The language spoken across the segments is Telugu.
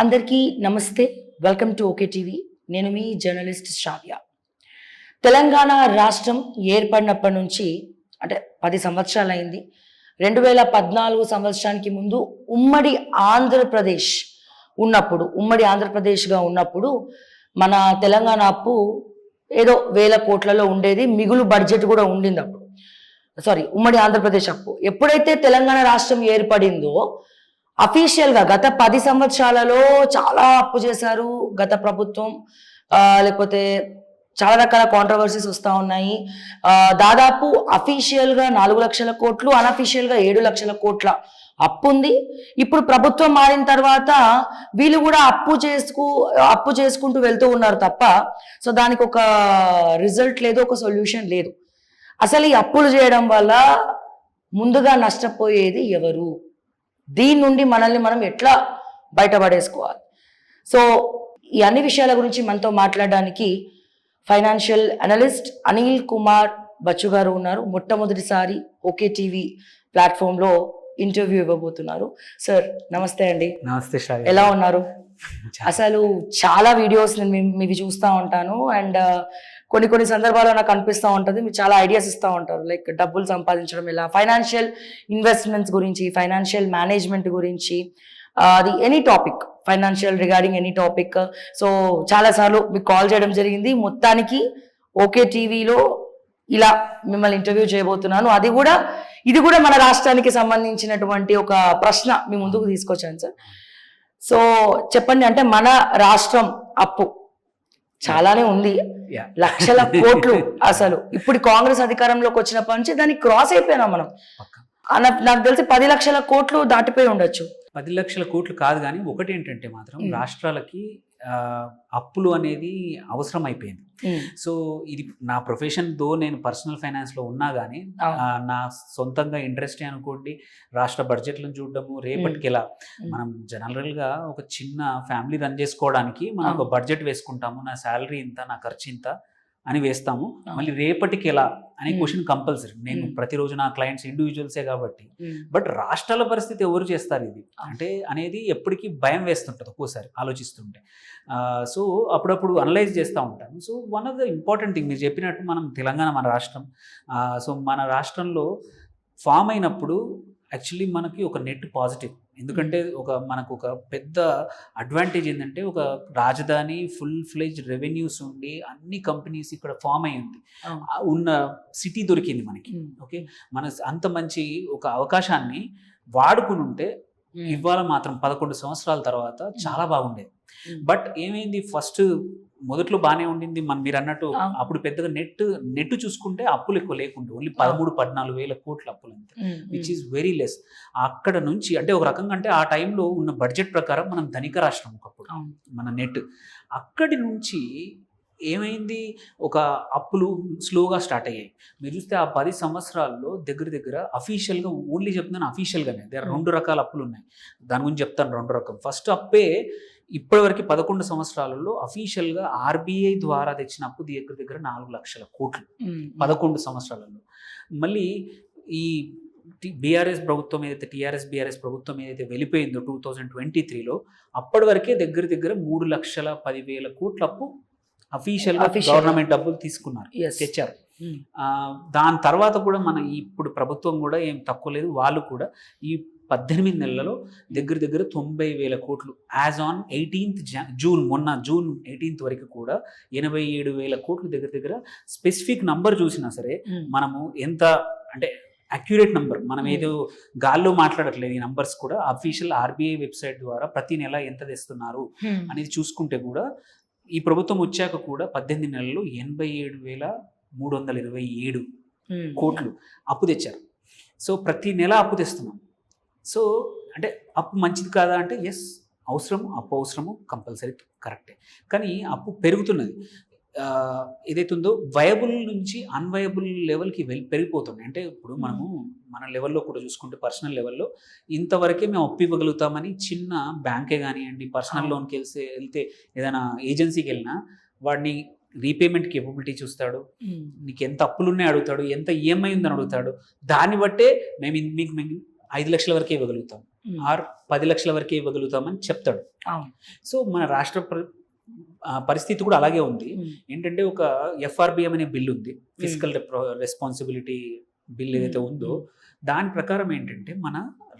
అందరికీ నమస్తే. Welcome to okay TV. నేను మీ జర్నలిస్ట్ శ్రావ్య. తెలంగాణ రాష్ట్రం ఏర్పడినప్పటి నుంచి అంటే 10 సంవత్సరాలైంది. 2014 సంవత్సరానికి ముందు ఉమ్మడి ఆంధ్రప్రదేశ్గా ఉన్నప్పుడు మన తెలంగాణ అప్పు ఏదో వేల కోట్లలో ఉండేది. మిగులు బడ్జెట్ కూడా ఉండింది అప్పుడు. ఉమ్మడి ఆంధ్రప్రదేశ్ అప్పు. ఎప్పుడైతే తెలంగాణ రాష్ట్రం ఏర్పడిందో అఫీషియల్గా గత 10 సంవత్సరాలలో చాలా అప్పు చేశారు గత ప్రభుత్వం. లేకపోతే చాలా రకాల కాంట్రవర్సీస్ వస్తూ ఉన్నాయి. దాదాపు అఫీషియల్గా 4 లక్షల కోట్లు, అన్అఫీషియల్గా 7 లక్షల కోట్ల అప్పు ఉంది. ఇప్పుడు ప్రభుత్వం మారిన తర్వాత వీళ్ళు కూడా అప్పు చేసుకుంటూ వెళ్తూ ఉన్నారు తప్ప దానికి ఒక రిజల్ట్ లేదు, ఒక సొల్యూషన్ లేదు. అసలు ఈ అప్పులు చేయడం వల్ల ముందుగా నష్టపోయేది ఎవరు? దీని నుండి మనల్ని మనం ఎట్లా బయటపడేసుకోవాలి? ఈ అన్ని విషయాల గురించి మనతో మాట్లాడడానికి ఫైనాన్షియల్ అనలిస్ట్ అనిల్ కుమార్ బచ్చు గారు ఉన్నారు. మొట్టమొదటిసారి ఓకే టీవీ ప్లాట్ఫామ్లో ఇంటర్వ్యూ ఇవ్వబోతున్నారు. సార్ నమస్తే అండి. నమస్తే. ఎలా ఉన్నారు? అసలు చాలా వీడియోస్ నేను మీవి చూస్తూ ఉంటాను అండ్ కొన్ని సందర్భాల్లో నాకు అనిపిస్తూ ఉంటుంది మీరు చాలా ఐడియాస్ ఇస్తూ ఉంటారు. లైక్ డబ్బులు సంపాదించడం ఎలా, ఫైనాన్షియల్ ఇన్వెస్ట్మెంట్స్ గురించి, ఫైనాన్షియల్ మేనేజ్మెంట్ గురించి, అది any topic, financial regarding any topic. చాలాసార్లు మీకు కాల్ చేయడం జరిగింది. మొత్తానికి ఓకే టీవీలో ఇలా మిమ్మల్ని ఇంటర్వ్యూ చేయబోతున్నాను. ఇది కూడా మన రాష్ట్రానికి సంబంధించినటువంటి ఒక ప్రశ్న మీ ముందుకు తీసుకొచ్చాను సార్. చెప్పండి, అంటే మన రాష్ట్రం అప్పు చాలానే ఉంది, లక్షల కోట్లు. అసలు ఇప్పుడు కాంగ్రెస్ అధికారంలోకి వచ్చినప్పటి నుంచి దాన్ని క్రాస్ అయిపోయినాం మనం. నాకు తెలిసి 10 లక్షల కోట్లు దాటిపోయి ఉండొచ్చు. 10 లక్షల కోట్లు కాదు, కానీ ఒకటి ఏంటంటే మాత్రం రాష్ట్రాలకి అప్పులు అనేది అవసరం అయిపోయింది. ఇది నా ప్రొఫెషన్ దో నేను పర్సనల్ ఫైనాన్స్ లో ఉన్నా కానీ నా సొంతంగా ఇంట్రెస్ట్ అనుకోండి, రాష్ట్ర బడ్జెట్లను చూడడము, రేపటికి ఎలా మనం జనరల్ గా ఒక చిన్న ఫ్యామిలీ రన్ చేసుకోవడానికి మనం ఒక బడ్జెట్ వేసుకుంటాము. నా శాలరీ ఇంత, నా ఖర్చు ఇంత అని వేస్తాము. మళ్ళీ రేపటికి ఎలా అనే క్వశ్చన్ కంపల్సరీ. నేను ప్రతిరోజు నా క్లయింట్స్ ఇండివిజువల్సే కాబట్టి. బట్ రాష్ట్రాల పరిస్థితి ఎవరు చేస్తారు ఇది అంటే అనేది ఎప్పటికీ భయం వేస్తుంటుంది ఒక్కోసారి ఆలోచిస్తుంటే. అప్పుడప్పుడు అనలైజ్ చేస్తూ ఉంటాను. One of the important thing మీరు చెప్పినట్టు, మనం తెలంగాణ మన రాష్ట్రం. మన రాష్ట్రంలో ఫామ్ అయినప్పుడు యాక్చువల్లీ మనకి ఒక నెట్ పాజిటివ్. ఎందుకంటే మనకు ఒక పెద్ద అడ్వాంటేజ్ ఏంటంటే ఒక రాజధాని, ఫుల్ ఫ్లెడ్జ్ రెవెన్యూస్ ఉండి అన్ని కంపెనీస్ ఇక్కడ ఫామ్ అయి ఉంది, ఉన్న సిటీ దొరికింది మనకి. ఓకే, మన అంత మంచి ఒక అవకాశాన్ని వాడుకుని ఉంటే ఇవాళ మాత్రం 11 సంవత్సరాల తర్వాత చాలా బాగుండేది. బట్ ఏమైంది, ఫస్ట్ మొదట్లో బాగానే ఉండింది. మీరు అన్నట్టు అప్పుడు పెద్దగా నెట్ చూసుకుంటే అప్పులు ఎక్కువ లేకుంటే ఓన్లీ 13-14 వేల కోట్ల అప్పులు అంతే, విచ్ ఈస్ వెరీ లెస్. అక్కడ నుంచి అంటే ఒక రకంగా అంటే ఆ టైంలో ఉన్న బడ్జెట్ ప్రకారం మనం ధనిక రాష్ట్రం ఒకప్పుడు మన నెట్. అక్కడి నుంచి ఏమైంది, ఒక అప్పులు స్లోగా స్టార్ట్ అయ్యాయి. మీరు చూస్తే ఆ 10 సంవత్సరాల్లో దగ్గర అఫీషియల్గా, ఓన్లీ చెప్తున్నాను అఫీషియల్గానే, దగ్గర 2 రకాల అప్పులు ఉన్నాయి. దాని గురించి చెప్తాను. 2 రకం. ఫస్ట్ అప్పే ఇప్పటివరకు 11 సంవత్సరాలలో అఫీషియల్గా ఆర్బీఐ ద్వారా తెచ్చిన అప్పు దగ్గర 4 లక్షల కోట్లు 11 సంవత్సరాలలో. మళ్ళీ ఈ బీఆర్ఎస్ ప్రభుత్వం ఏదైతే, టీఆర్ఎస్ ప్రభుత్వం ఏదైతే వెళ్ళిపోయిందో 2023లో, అప్పటి వరకే దగ్గర 3,10,000 కోట్ల అప్పు అఫీషియల్గా గవర్నమెంట్ డబ్బులు తీసుకున్నారు, తెచ్చారు. దాని తర్వాత కూడా మన ఇప్పుడు ప్రభుత్వం కూడా ఏం తక్కువ లేదు. వాళ్ళు కూడా ఈ 18 నెలలలో దగ్గర 90,000 కోట్లు యాజ్ ఆన్ 18th జూన్, మొన్న జూన్ 18th వరకు కూడా 87,000 కోట్లు దగ్గర స్పెసిఫిక్ నంబర్ చూసినా సరే మనము ఎంత అంటే అక్యురేట్ నంబర్, మనం ఏదో గాల్లో మాట్లాడట్లేదు. ఈ నంబర్స్ కూడా అఫీషియల్ ఆర్బీఐ వెబ్సైట్ ద్వారా ప్రతి నెల ఎంత తెస్తున్నారు అనేది చూసుకుంటే కూడా ఈ ప్రభుత్వం వచ్చాక కూడా 18 నెలల్లో 87,327 కోట్లు అప్పు తెచ్చారు. ప్రతి నెల అప్పు తెస్తున్నాం. అంటే అప్పు మంచిది కాదా అంటే ఎస్, అవసరము, అప్పు అవసరము, కంపల్సరీ, కరెక్టే. కానీ అప్పు పెరుగుతున్నది. ఏదైతుందో వయబుల్ నుంచి అన్వయబుల్ లెవెల్కి పెరిగిపోతుంది. అంటే ఇప్పుడు మనము మన లెవెల్లో కూడా చూసుకుంటే పర్సనల్ లెవెల్లో ఇంతవరకే మేము అప్పు ఇవ్వగలుగుతామని చిన్న బ్యాంకే కానివ్వండి, పర్సనల్ లోన్కి వెళ్తే ఏదైనా ఏజెన్సీకి వెళ్ళినా వాడిని రీపేమెంట్ కేపబిలిటీ చూస్తాడు, నీకు ఎంత అప్పులున్నాయి అడుగుతాడు, ఎంత ఈఎంఐ ఉందని అడుగుతాడు. దాన్ని బట్టే మేము మీకు 5 లక్షల వరకే ఇవ్వగలుగుతాం ఆర్ 10 లక్షల వరకే ఇవ్వగలుగుతామని చెప్తాడు. అవును. సో మన రాష్ట్ర పరిస్థితి కూడా అలాగే ఉంది. ఏంటంటే ఒక ఎఫ్ఆర్బిఎం అనే బిల్ ఉంది, ఫిజికల్ రెస్పాన్సిబిలిటీ బిల్ ఏదైతే ఉందో దాని ప్రకారం ఏంటంటే మన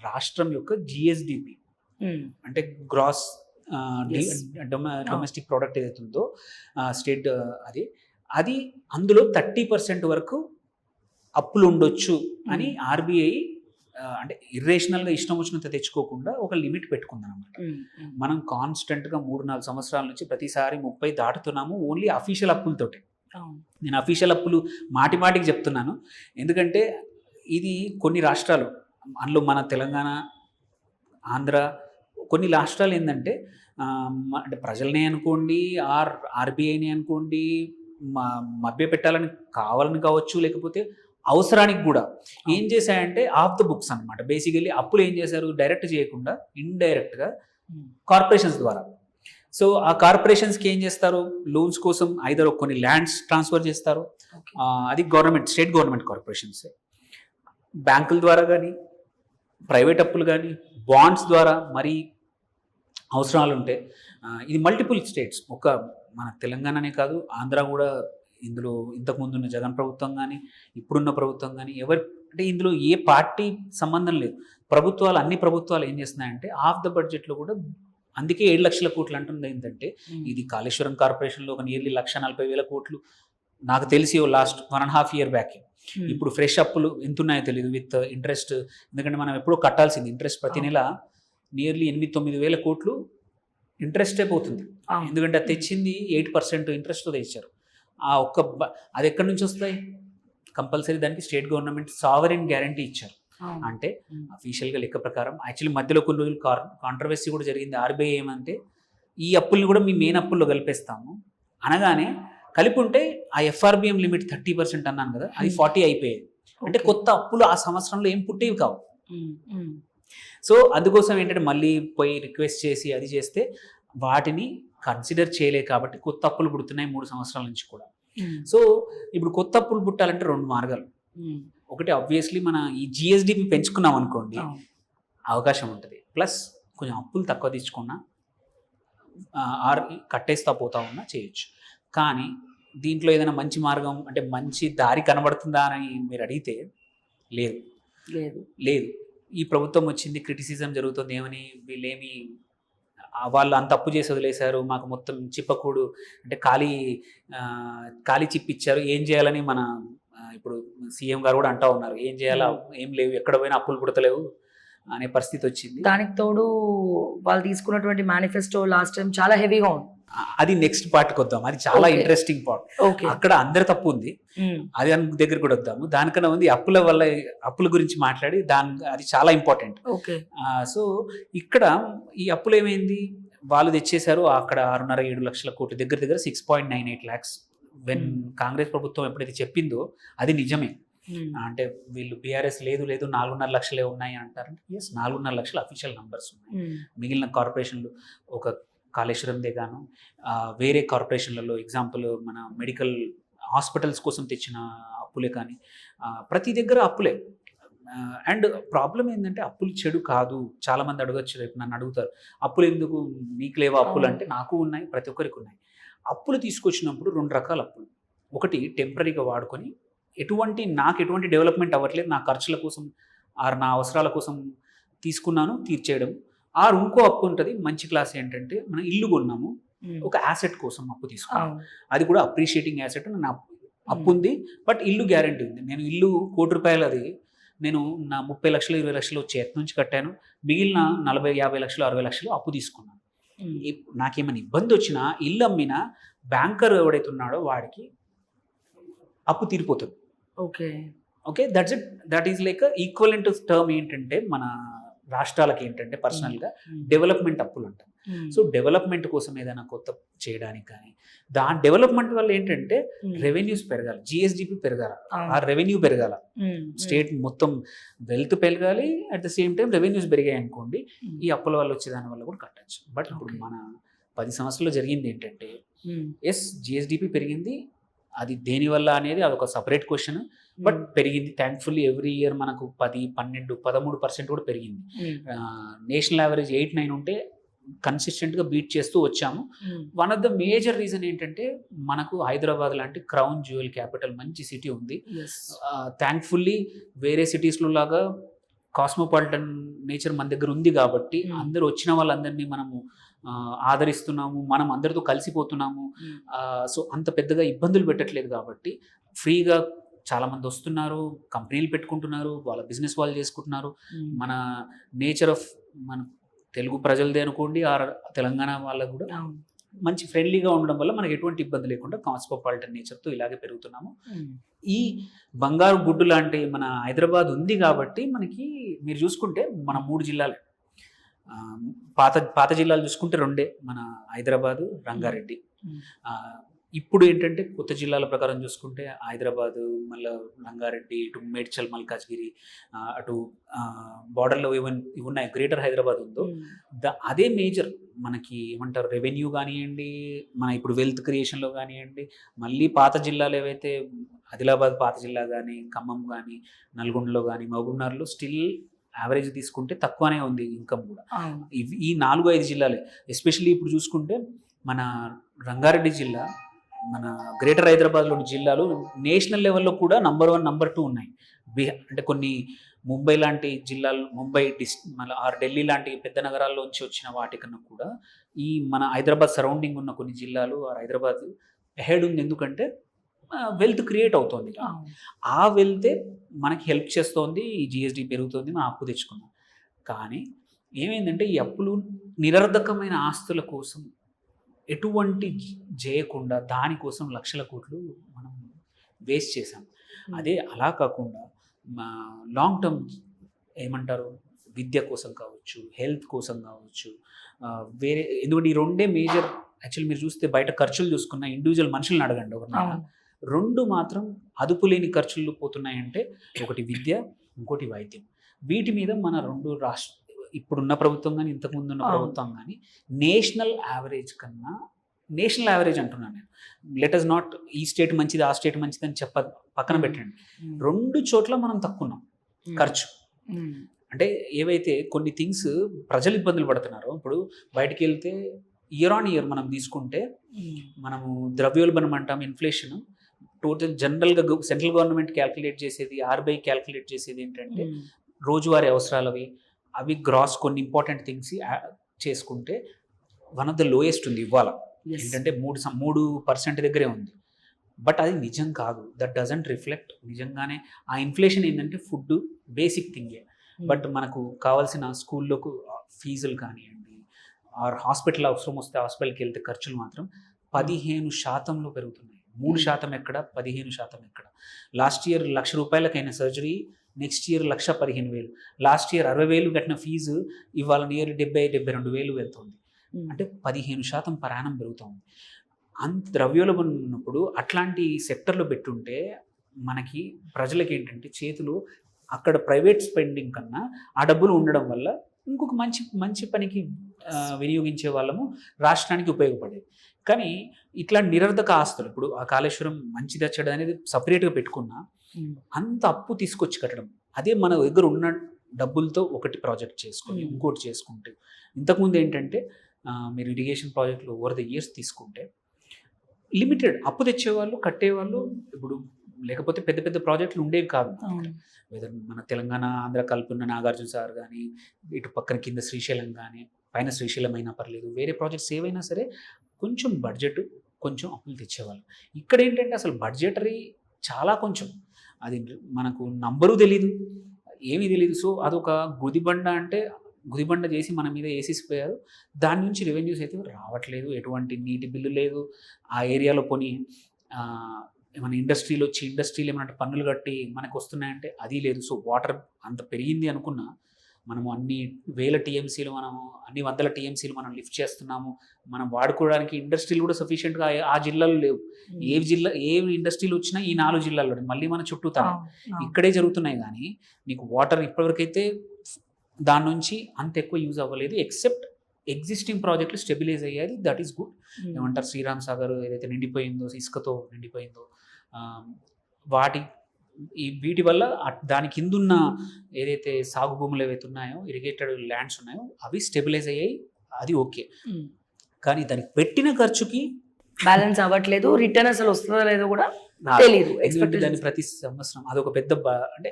రాష్ట్రం యొక్క జిఎస్డిపి అంటే గ్రాస్ డొమెస్టిక్ ప్రోడక్ట్ ఏదైతే ఉందో స్టేట్ అది అందులో 30% వరకు అప్పులు ఉండొచ్చు అని ఆర్బీఐ అంటే ఇర్రేషనల్గా ఇష్టం వచ్చినంత తెచ్చుకోకుండా ఒక లిమిట్ పెట్టుకుంది అనమాట. మనం కాన్స్టెంట్గా 3-4 సంవత్సరాల నుంచి ప్రతిసారి 30 దాటుతున్నాము ఓన్లీ అఫీషియల్ అప్పులతోటి. నేను అఫీషియల్ అప్పులు మాటికి చెప్తున్నాను ఎందుకంటే ఇది కొన్ని రాష్ట్రాలు అందులో మన తెలంగాణ, ఆంధ్ర, కొన్ని రాష్ట్రాలు ఏంటంటే అంటే ప్రజలనే అనుకోండి ఆర్బీఐని అనుకోండి మభ్య పెట్టాలని కావాలని కావచ్చు, లేకపోతే అవసరానికి కూడా ఏం చేశాయంటే ఆఫ్ ద బుక్స్ అనమాట. బేసికలీ అప్పులు ఏం చేశారు, డైరెక్ట్ చేయకుండా ఇండైరెక్ట్గా కార్పొరేషన్స్ ద్వారా. సో ఆ కార్పొరేషన్స్కి ఏం చేస్తారు, లోన్స్ కోసం ఐదర్ కొన్ని ల్యాండ్స్ ట్రాన్స్ఫర్ చేస్తారు, అది గవర్నమెంట్ స్టేట్ గవర్నమెంట్ కార్పొరేషన్స్. బ్యాంకుల ద్వారా కానీ, ప్రైవేట్ అప్పులు కానీ, బాండ్స్ ద్వారా మరి అవసరాలు ఉంటే ఇది మల్టిపుల్ స్టేట్స్, ఒక మన తెలంగాణనే కాదు ఆంధ్ర కూడా ఇందులో ఇంతకుముందు ఉన్న జగన్ ప్రభుత్వం కానీ ఇప్పుడున్న ప్రభుత్వం కానీ అంటే ఇందులో ఏ పార్టీ సంబంధం లేదు. అన్ని ప్రభుత్వాలు ఏం చేస్తున్నాయంటే ఆఫ్ ద బడ్జెట్లో కూడా, అందుకే 7 లక్షల కోట్లు అంటుంది ఏంటంటే ఇది కాళేశ్వరం కార్పొరేషన్లో ఒక నియర్లీ 1,40,000 కోట్లు నాకు తెలిసి లాస్ట్ 1.5 year బ్యాక్. ఇప్పుడు ఫ్రెష్ అప్పులు ఎంత ఉన్నాయో తెలియదు విత్ ఇంట్రెస్ట్, ఎందుకంటే మనం ఎప్పుడో కట్టాల్సింది ఇంట్రెస్ట్ ప్రతి నెల నియర్లీ 8-9 వేల కోట్లు ఇంట్రెస్టే పోతుంది. ఎందుకంటే అది తెచ్చింది 8% ఇంట్రెస్ట్తో తెచ్చారు. అది ఎక్కడి నుంచి వస్తాయి, కంపల్సరీ దానికి స్టేట్ గవర్నమెంట్ సావరెన్ గ్యారంటీ ఇచ్చారు. అంటే అఫీషియల్గా లెక్క ప్రకారం యాక్చువల్లీ మధ్యలో కొన్ని రోజులు కాంట్రవర్సీ కూడా జరిగింది. ఆర్బీఐ ఏమంటే ఈ అప్పుల్ని కూడా మీ మెయిన్ అప్పుల్లో కలిపేస్తాము అనగానే కలిపి ఉంటే ఆ ఎఫ్ఆర్బిఎం లిమిట్ 30% అన్నాను కదా, అది 40 అయిపోయేది. అంటే కొత్త అప్పులు ఆ సంవత్సరంలో ఏం పుట్టేవి కావు. సో అందుకోసం ఏంటంటే మళ్ళీ పోయి రిక్వెస్ట్ చేసి అది చేస్తే వాటిని కన్సిడర్ చేయలేదు కాబట్టి కొత్త అప్పులు పుడుతున్నాయి 3 సంవత్సరాల నుంచి కూడా. సో ఇప్పుడు కొత్త అప్పులు పుట్టాలంటే 2 మార్గాలు. ఒకటి ఆబ్వియస్లీ మన ఈ జిఎస్డిపి పెంచుకున్నాం అనుకోండి అవకాశం ఉంటుంది, ప్లస్ కొంచెం అప్పులు తక్కువ తెచ్చుకున్నా కట్టేస్తా పోతా ఉన్నా చేయొచ్చు. కానీ దీంట్లో ఏదైనా మంచి మార్గం అంటే మంచి దారి కనబడుతుందా అని మీరు అడిగితే లేదు. ఈ ప్రభుత్వం వచ్చింది, క్రిటిసిజం జరుగుతుంది ఏమని, వీళ్ళేమి వాళ్ళు అంత అప్పు చేసి వదిలేశారు, మాకు మొత్తం చిప్పకూడు అంటే ఖాళీ చిప్పిచ్చారు, ఏం చేయాలని మన ఇప్పుడు సీఎం గారు కూడా అంటా ఉన్నారు, ఏం చేయాలా ఏం లేవు, ఎక్కడ పోయినా అప్పులు పుడతలేవు అనే పరిస్థితి వచ్చింది. దానికి తోడు వాళ్ళు తీసుకున్నటువంటి మేనిఫెస్టో లాస్ట్ టైం చాలా హెవీగా ఉంది. అది నెక్స్ట్ పార్ట్కి వద్దాం, అది చాలా ఇంట్రెస్టింగ్ పార్ట్. అక్కడ అందరి తప్పు ఉంది, అది దగ్గర కూడా వద్దాము. దానికన్నా ఉంది అప్పుల గురించి మాట్లాడి అది చాలా ఇంపార్టెంట్. సో ఇక్కడ ఈ అప్పులు ఏమైంది, వాళ్ళు తెచ్చేశారు అక్కడ 6.5-7 లక్షల కోట్లు, దగ్గర 6.98 lakhs. వెన్ కాంగ్రెస్ ప్రభుత్వం ఎప్పుడైతే చెప్పిందో అది నిజమే. అంటే వీళ్ళు బీఆర్ఎస్ లేదు 4.5 లక్షలే ఉన్నాయి అంటారు. ఎస్, 4.5 లక్షల అఫీషియల్ నంబర్స్ ఉన్నాయి. మిగిలిన కార్పొరేషన్లు ఒక కాళేశ్వరందే గాను వేరే కార్పొరేషన్లలో ఎగ్జాంపుల్ మన మెడికల్ హాస్పిటల్స్ కోసం తెచ్చిన అప్పులే కానీ ప్రతి దగ్గర అప్పులే. అండ్ ప్రాబ్లం ఏంటంటే అప్పులు చెడు కాదు. చాలామంది అడగచ్చు, రేపు నన్ను అడుగుతారు అప్పులు ఎందుకు నీకు లేవా అప్పులు అంటే, నాకు ఉన్నాయి, ప్రతి ఒక్కరికి ఉన్నాయి. అప్పులు తీసుకొచ్చినప్పుడు 2 రకాల అప్పులు. ఒకటి టెంపరీగా వాడుకొని నాకు ఎటువంటి డెవలప్మెంట్ అవ్వట్లేదు, నా ఖర్చుల కోసం నా అవసరాల కోసం తీసుకున్నాను తీర్చేయడం. ఇంకో అప్పు ఉంటుంది మంచి క్లాస్, ఏంటంటే మనం ఇల్లు కొన్నాము, ఒక యాసెట్ కోసం అప్పు తీసుకున్నాము, అది కూడా అప్రిషియేటింగ్ యాసెట్, నా అప్పు ఉంది బట్ ఇల్లు గ్యారంటీ ఉంది. నేను ఇల్లు ₹1,00,00,000 అది నేను నా 30 లక్షలు 20 లక్షలు చేతి నుంచి కట్టాను, మిగిలిన 40-50 లక్షలు 60 లక్షలు అప్పు తీసుకున్నాను. నాకేమైనా ఇబ్బంది వచ్చినా ఇల్లు అమ్మినా బ్యాంకర్ ఎవడైతే ఉన్నాడో వాడికి అప్పు తీరిపోతుంది. Okay that is like equivalent term. ఏంటంటే మన రాష్ట్రాలకి ఏంటంటే పర్సనల్గా డెవలప్మెంట్ అప్పులు అంటాం. సో డెవలప్మెంట్ కోసం ఏదైనా కొత్త చేయడానికి కానీ దాని డెవలప్మెంట్ వల్ల ఏంటంటే రెవెన్యూస్ పెరగాలి, జిఎస్డిపి పెరగాల, ఆ రెవెన్యూ పెరగాల, స్టేట్ మొత్తం వెల్త్ పెరగాలి, at the same time revenues పెరిగాయి అనుకోండి ఈ అప్పుల వల్ల వచ్చే దాని వల్ల కూడా కట్టచ్చు. బట్ ఇప్పుడు మన 10 సంవత్సరాల్లో జరిగింది ఏంటంటే ఎస్ జిఎస్డిపి పెరిగింది, అది దేనివల్ల అనేది అదొక సపరేట్ క్వశ్చన్. బట్ పెరిగింది థ్యాంక్ఫుల్లీ ఎవ్రీ ఇయర్ మనకు 10, 12, 13% కూడా పెరిగింది. నేషనల్ యావరేజ్ 8-9 ఉంటే కన్సిస్టెంట్గా బీట్ చేస్తూ వచ్చాము. One of the major reason ఏంటంటే మనకు హైదరాబాద్ లాంటి క్రౌన్ జ్యువెల్ క్యాపిటల్ మంచి సిటీ ఉంది. థ్యాంక్ఫుల్లీ వేరే సిటీస్లో లాగా కాస్మోపాలిటన్ నేచర్ మన దగ్గర ఉంది కాబట్టి అందరూ వచ్చిన వాళ్ళందరినీ మనము ఆదరిస్తున్నాము, మనం అందరితో కలిసిపోతున్నాము. సో అంత పెద్దగా ఇబ్బందులు పెట్టట్లేదు కాబట్టి ఫ్రీగా చాలామంది వస్తున్నారు, కంపెనీలు పెట్టుకుంటున్నారు, వాళ్ళ బిజినెస్ వాళ్ళు చేసుకుంటున్నారు. మన నేచర్ ఆఫ్ మన తెలుగు ప్రజలదే అనుకోండి, తెలంగాణ వాళ్ళకు కూడా మంచి ఫ్రెండ్లీగా ఉండడం వల్ల మనకి ఎటువంటి ఇబ్బంది లేకుండా కాస్మోపాలిటన్ నేచర్తో ఇలాగే పెరుగుతున్నాము. ఈ బంగారు గుడ్డు లాంటి మన హైదరాబాద్ ఉంది కాబట్టి మనకి మీరు చూసుకుంటే మన 3 జిల్లాలే. పాత జిల్లాలు చూసుకుంటే 2, మన హైదరాబాదు, రంగారెడ్డి. ఇప్పుడు ఏంటంటే కొత్త జిల్లాల ప్రకారం చూసుకుంటే హైదరాబాదు, మళ్ళీ రంగారెడ్డి, ఇటు మేడ్చల్, మల్కాజ్గిరి, అటు బార్డర్లో ఇవి ఉన్నాయి. గ్రేటర్ హైదరాబాద్ ఉందో అదే మేజర్ మనకి ఏమంటారు రెవెన్యూ కానివ్వండి, మన ఇప్పుడు వెల్త్ క్రియేషన్లో కానివ్వండి. మళ్ళీ పాత జిల్లాలు ఏవైతే ఆదిలాబాద్ పాత జిల్లా కానీ, ఖమ్మం కానీ, నల్గొండలో కానీ, మహబూబ్నగర్లో స్టిల్ యావరేజ్ తీసుకుంటే తక్కువనే ఉంది ఇన్కమ్ కూడా. ఈ 4-5 జిల్లాలే. ఎస్పెషల్లీ ఇప్పుడు చూసుకుంటే మన రంగారెడ్డి జిల్లా, మన గ్రేటర్ హైదరాబాద్లోని జిల్లాలు నేషనల్ లెవెల్లో కూడా నంబర్ 1, నంబర్ 2 ఉన్నాయి. అంటే కొన్ని ముంబై లాంటి జిల్లాలు, ముంబై మళ్ళీ ఢిల్లీ లాంటి పెద్ద నగరాల్లోంచి వచ్చిన వాటికన్నా కూడా ఈ మన హైదరాబాద్ సరౌండింగ్ ఉన్న కొన్ని జిల్లాలు హైదరాబాద్ హెడ్ ఉంది. ఎందుకంటే వెల్త్ క్రియేట్ అవుతుంది. ఆ వెల్తే మనకి హెల్ప్ చేస్తోంది. ఈ జిఎస్డి పెరుగుతుంది, మనం అప్పు తెచ్చుకున్నాం. కానీ ఏమైందంటే ఈ అప్పులు నిరర్ధకమైన ఆస్తుల కోసం ఎటువంటి చేయకుండా దానికోసం లక్షల కోట్లు మనం వేస్ట్ చేసాం. అదే అలా కాకుండా లాంగ్ టర్మ్ ఏమంటారు విద్య కోసం కావచ్చు, హెల్త్ కోసం కావచ్చు, వేరే ఎందుకంటే ఈ 2 మేజర్. యాక్చువల్లీ మీరు చూస్తే బయట ఖర్చులు చూసుకున్న ఇండివిజువల్ మనుషులను అడగండి ఎవరినైనా, 2 మాత్రం అదుపు లేని ఖర్చులు పోతున్నాయంటే ఒకటి విద్య, ఇంకోటి వైద్యం. వీటి మీద మన 2 ఇప్పుడున్న ప్రభుత్వం కానీ ఇంతకుముందు ఉన్న ప్రభుత్వం కానీ నేషనల్ యావరేజ్ కన్నా, నేషనల్ యావరేజ్ అంటున్నాను నేను, లెట్ అస్ నాట్ ఈ స్టేట్ మంచిది ఆ స్టేట్ మంచిది అని పక్కన పెట్టండి. 2 చోట్ల మనం తక్కున్నాం ఖర్చు. అంటే ఏవైతే కొన్ని థింగ్స్ ప్రజలు ఇబ్బందులు పడుతున్నారో, ఇప్పుడు బయటికి వెళ్తే ఇయర్ ఆన్ ఇయర్ మనం తీసుకుంటే మనము ద్రవ్యోల్బణం అంటాం, ఇన్ఫ్లేషన్ టోటల్ జనరల్గా సెంట్రల్ గవర్నమెంట్ క్యాల్కులేట్ చేసేది, ఆర్బీఐ క్యాల్కులేట్ చేసేది ఏంటంటే రోజువారీ అవసరాలవి అవి గ్రాస్ కొన్ని ఇంపార్టెంట్ థింగ్స్ చేసుకుంటే వన్ ఆఫ్ ద లోయెస్ట్ ఉంది ఇవాళ. ఏంటంటే 3% దగ్గరే ఉంది. బట్ అది నిజం కాదు. దట్ డజంట్ రిఫ్లెక్ట్ నిజంగానే ఆ ఇన్ఫ్లేషన్ ఏంటంటే ఫుడ్ బేసిక్ థింగే. బట్ మనకు కావాల్సిన స్కూల్లోకి ఫీజులు కానివ్వండి, ఆర్ హాస్పిటల్ అవసరం వస్తే హాస్పిటల్కి వెళ్తే ఖర్చులు మాత్రం 15% పెరుగుతున్నాయి. 3% ఎక్కడ, 15% ఎక్కడ. Last year ₹1,00,000 surgery, next year 1,15,000. Last year 60,000 కట్టిన ఫీజు ఇవాళ నియర్ 70,000-72,000 వెళ్తుంది. అంటే 15% per annum పెరుగుతుంది. అంత ద్రవ్యోల్బణం ఉన్నప్పుడు అట్లాంటి సెక్టర్లో పెట్టుంటే మనకి ప్రజలకి ఏంటంటే చేతులు అక్కడ ప్రైవేట్ స్పెండింగ్ కన్నా ఆ డబ్బులు ఉండడం వల్ల ఇంకొక మంచి పనికి వినియోగించే వాళ్ళము రాష్ట్రానికి ఉపయోగపడేది. కానీ ఇట్లా నిరర్ధక ఆస్తులు, ఇప్పుడు ఆ కాళేశ్వరం మంచిది వచ్చాడు అనేది సపరేట్గా పెట్టుకున్నా అంత అప్పు తీసుకొచ్చి కట్టడం, అదే మన దగ్గర ఉన్న డబ్బులతో ఒకటి ప్రాజెక్ట్ చేసుకొని ఇంకోటి చేసుకుంటే. ఇంతకుముందు ఏంటంటే మీరు ఇరిగేషన్ ప్రాజెక్టులు ఓవర్ ద ఇయర్స్ తీసుకుంటే లిమిటెడ్ అప్పు తెచ్చేవాళ్ళు, కట్టేవాళ్ళు. ఇప్పుడు లేకపోతే పెద్ద పెద్ద ప్రాజెక్టులు ఉండేవి కాదు. మన తెలంగాణ ఆంధ్ర కలుపున్న నాగార్జున సార్ కానీ, ఇటు పక్కన కింద శ్రీశైలం కానీ, పైన శ్రీశైలం అయినా పర్లేదు, వేరే ప్రాజెక్ట్స్ ఏవైనా సరే కొంచెం బడ్జెట్, కొంచెం అప్పులు తెచ్చేవాళ్ళు. ఇక్కడ ఏంటంటే అసలు బడ్జెటరీ చాలా కొంచెం, అది మనకు నంబరు తెలీదు, ఏమీ తెలీదు. సో అదొక గుదిబండ, అంటే గుదిబండ చేసి మన మీద వేసేసిపోయారు. దాని నుంచి రెవెన్యూస్ అయితే రావట్లేదు, ఎటువంటి నీటి బిల్లు లేదు ఆ ఏరియాలో. పోనీ ఏమైనా ఇండస్ట్రీలో వచ్చి ఇండస్ట్రీలు ఏమైనా పన్నులు కట్టి మనకు వస్తున్నాయంటే అది లేదు. సో వాటర్ అంత పెరిగింది అనుకున్నా మనము అన్ని వేల టీఎంసీలు, మనము అన్ని వందల టీఎంసీలు మనం లిఫ్ట్ చేస్తున్నాము. మనం వాడుకోవడానికి ఇండస్ట్రీలు కూడా సఫిషియెంట్గా ఆ జిల్లాలో లేవు. ఏ ఇండస్ట్రీలు వచ్చినా ఈ 4 జిల్లాల్లో మళ్ళీ మన చుట్టూతా ఇక్కడే జరుగుతున్నాయి. కానీ నీకు వాటర్ ఇప్పటివరకైతే దాని నుంచి అంత ఎక్కువ యూజ్ అవ్వలేదు. ఎక్సెప్ట్ ఎగ్జిస్టింగ్ ప్రాజెక్టులు స్టెబిలైజ్ అయ్యాయి, దట్ ఈస్ గుడ్. ఏమంటారు శ్రీరామ్ సాగర్ ఏదైతే నిండిపోయిందో, ఇసుకతో నిండిపోయిందో, వాటి వీటి వల్ల దాని కిందున్న ఏదైతే సాగు భూములు ఏవైతే ఉన్నాయో, ఇరిగేటెడ్ ల్యాండ్స్ ఉన్నాయో అవి స్టెబిలైజ్ అయ్యాయి, అది ఓకే. కానీ దానికి పెట్టిన ఖర్చుకి బ్యాలెన్స్ అవ్వట్లేదు, రిటర్న్ అసలు వస్తుందో లేదో కూడా తెలియదు. దాని ప్రతి సంవత్సరం అదొక పెద్ద అంటే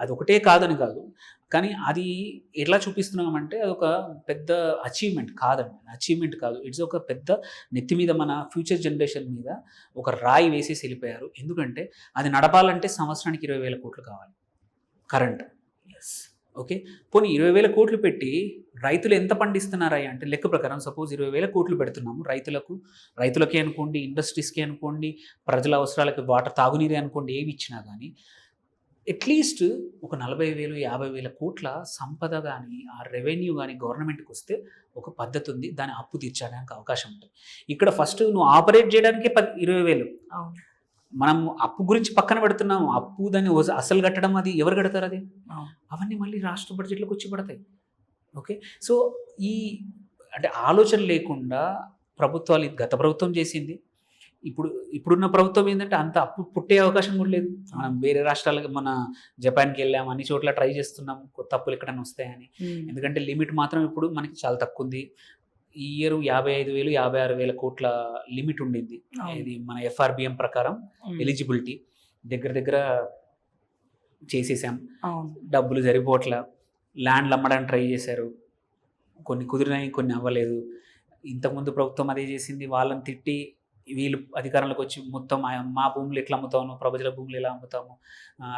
అదొకటే కాదని కాదు, కానీ అది ఎట్లా చూపిస్తున్నామంటే అదొక పెద్ద అచీవ్మెంట్ కాదండి, అచీవ్మెంట్ కాదు. ఇట్స్ ఒక పెద్ద నెత్తి మీద మన ఫ్యూచర్ జనరేషన్ మీద ఒక రాయి వేసేసి వెళ్ళిపోయారు. ఎందుకంటే అది నడపాలంటే సంవత్సరానికి 20,000 కోట్లు కావాలి కరెంట్. ఓకే, పోనీ 20,000 కోట్లు పెట్టి రైతులు ఎంత పండిస్తున్నారా అంటే లెక్క ప్రకారం సపోజ్ 20,000 కోట్లు పెడుతున్నాము రైతులకే అనుకోండి, ఇండస్ట్రీస్కి అనుకోండి, ప్రజల అవసరాలకి వాటర్ తాగునీరే అనుకోండి, ఏవి ఇచ్చినా కానీ అట్లీస్ట్ ఒక 40,000 50,000 కోట్ల సంపద కానీ ఆ రెవెన్యూ కానీ గవర్నమెంట్కి వస్తే ఒక పద్ధతి ఉంది, దాని అప్పు తీర్చడానికి అవకాశం ఉంటుంది. ఇక్కడ ఫస్ట్ నువ్వు ఆపరేట్ చేయడానికే 20,000. మనం అప్పు గురించి పక్కన పెడుతున్నాము, అప్పు దాన్ని అసలు కట్టడం అది ఎవరు కడతారు? అది అవన్నీ మళ్ళీ రాష్ట్ర బడ్జెట్లోకి వచ్చి పడతాయి. ఓకే, సో అంటే ఆలోచన లేకుండా ప్రభుత్వాలు, గత ప్రభుత్వం చేసింది, ఇప్పుడున్న ప్రభుత్వం ఏంటంటే అంత అప్పు పుట్టే అవకాశం కూడా లేదు. మనం వేరే రాష్ట్రాలకి, మన జపాన్కి వెళ్ళాము, అన్ని చోట్ల ట్రై చేస్తున్నాము కొత్త అప్పులు ఎక్కడైనా వస్తాయని. ఎందుకంటే లిమిట్ మాత్రం ఇప్పుడు మనకి చాలా తక్కువ ఉంది. ఈ ఇయర్ 55,000 56,000 కోట్ల లిమిట్ ఉండింది. ఇది మన FRBM ప్రకారం ఎలిజిబిలిటీ దగ్గర చేసేసాం. డబ్బులు సరిపోట్ల, ల్యాండ్లు అమ్మడానికి ట్రై చేశారు, కొన్ని కుదిరినాయి, కొన్ని అవ్వలేదు. ఇంతకుముందు ప్రభుత్వం అదే చేసింది, వాళ్ళని తిట్టి వీళ్ళు అధికారంలోకి వచ్చి మొత్తం మా భూములు ఎట్లా అమ్ముతాము, ప్రజల భూములు ఎలా అమ్ముతాము,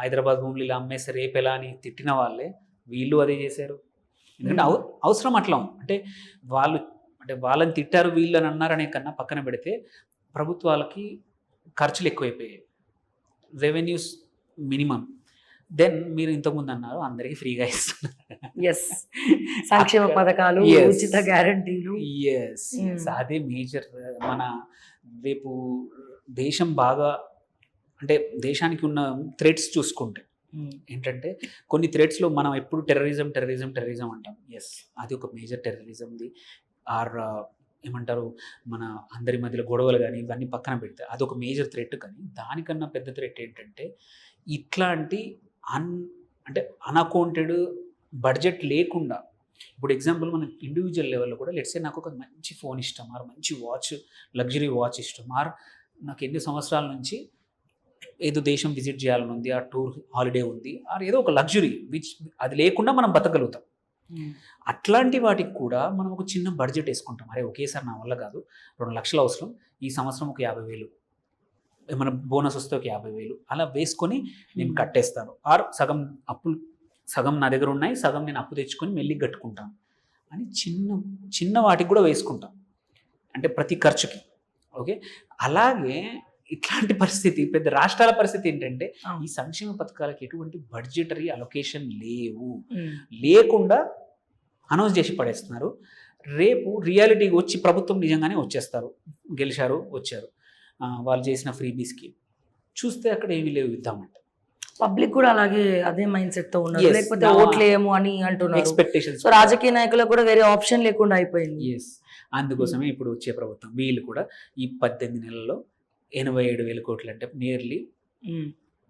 హైదరాబాద్ భూములు ఇలా అమ్మేస్తే రేపు ఎలా అని తిట్టిన వాళ్ళే వీళ్ళు అదే చేశారు. ఎందుకంటే అవసరం అట్లా అంటే వాళ్ళని తిట్టారు వీళ్ళని అన్నారనే కన్నా పక్కన పెడితే ప్రభుత్వాలకి ఖర్చులు ఎక్కువైపోయాయి, రెవెన్యూస్ మినిమం. దెన్ మీరు ఇంతకుముందు అన్నారు అందరికీ ఫ్రీగా ఇస్తున్నారు, సంక్షేమ పథకాలు, ఉచిత గ్యారంటీలు. అదే మేజర్. మన రేపు దేశం బాగా, అంటే దేశానికి ఉన్న థ్రెట్స్ చూసుకుంటే ఏంటంటే కొన్ని థ్రెట్స్లో మనం ఎప్పుడు టెర్రరిజం అంటాం. అది ఒక మేజర్ టెర్రరిజంది. ఏమంటారు, మన అందరి మధ్యలో గొడవలు కానీ ఇవన్నీ పక్కన పెడితే అదొక మేజర్ థ్రెట్. కానీ దానికన్నా పెద్ద థ్రెట్ ఏంటంటే ఇట్లాంటి అంటే అన్అకౌంటెడ్ బడ్జెట్ లేకుండా, ఇప్పుడు ఎగ్జాంపుల్ మన ఇండివిజువల్ లెవెల్లో కూడా లెట్సే నాకు ఒక మంచి ఫోన్ ఇష్టం, ఆర్ మంచి వాచ్, లగ్జరీ వాచ్ ఇష్టం, ఆర్ నాకు ఎన్ని సంవత్సరాల నుంచి ఏదో దేశం విజిట్ చేయాలని ఉంది, ఆ టూర్ హాలిడే ఉంది, ఆర్ ఏదో ఒక లగ్జరీ అది లేకుండా మనం బతకగలుగుతాం. అట్లాంటి వాటికి కూడా మనం ఒక చిన్న బడ్జెట్ వేసుకుంటాం. అరే ఒకేసారి నా వల్ల కాదు, 2 లక్షలు అవసరం, ఈ సంవత్సరం ఒక 50,000 ఏమైనా బోనస్ వస్తే ఒక 50,000 అలా వేసుకొని నేను కట్టేస్తాను. ఆర్ సగం నా దగ్గర ఉన్నాయి, సగం నేను అప్పు తెచ్చుకొని మెల్లి కట్టుకుంటాను అని చిన్న వాటికి కూడా వేసుకుంటాం, అంటే ప్రతి ఖర్చుకి. ఓకే, అలాగే ఇట్లాంటి పరిస్థితి పెద్ద రాష్ట్రాల పరిస్థితి ఏంటంటే ఈ సంక్షేమ పథకాలకి ఎటువంటి బడ్జెటరీ అలొకేషన్ లేకుండా అనౌన్స్ చేసి పడేస్తున్నారు. రేపు రియాలిటీ వచ్చి ప్రభుత్వం నిజంగానే వచ్చారు, వాళ్ళు చేసిన ఫ్రీబీస్కి చూస్తే అక్కడ ఏమీ లేవు ఇద్దామంటే. పబ్లిక్ కూడా అలాగే అదే మైండ్ సెట్ తో ఉన్నారు, లేకపోతే ఓట్లేమో అని అంటున్నారు. ఎక్స్పెక్టేషన్స్. సో రాజకీయ నాయకులకు కూడా వేరే ఆప్షన్ లేకుండా అయిపోయింది. అందుకోసమే ఇప్పుడు వచ్చే ప్రభుత్వం వీళ్ళు కూడా ఈ 18 నెలల్లో 87,000 కోట్లు, అంటే నియర్లీ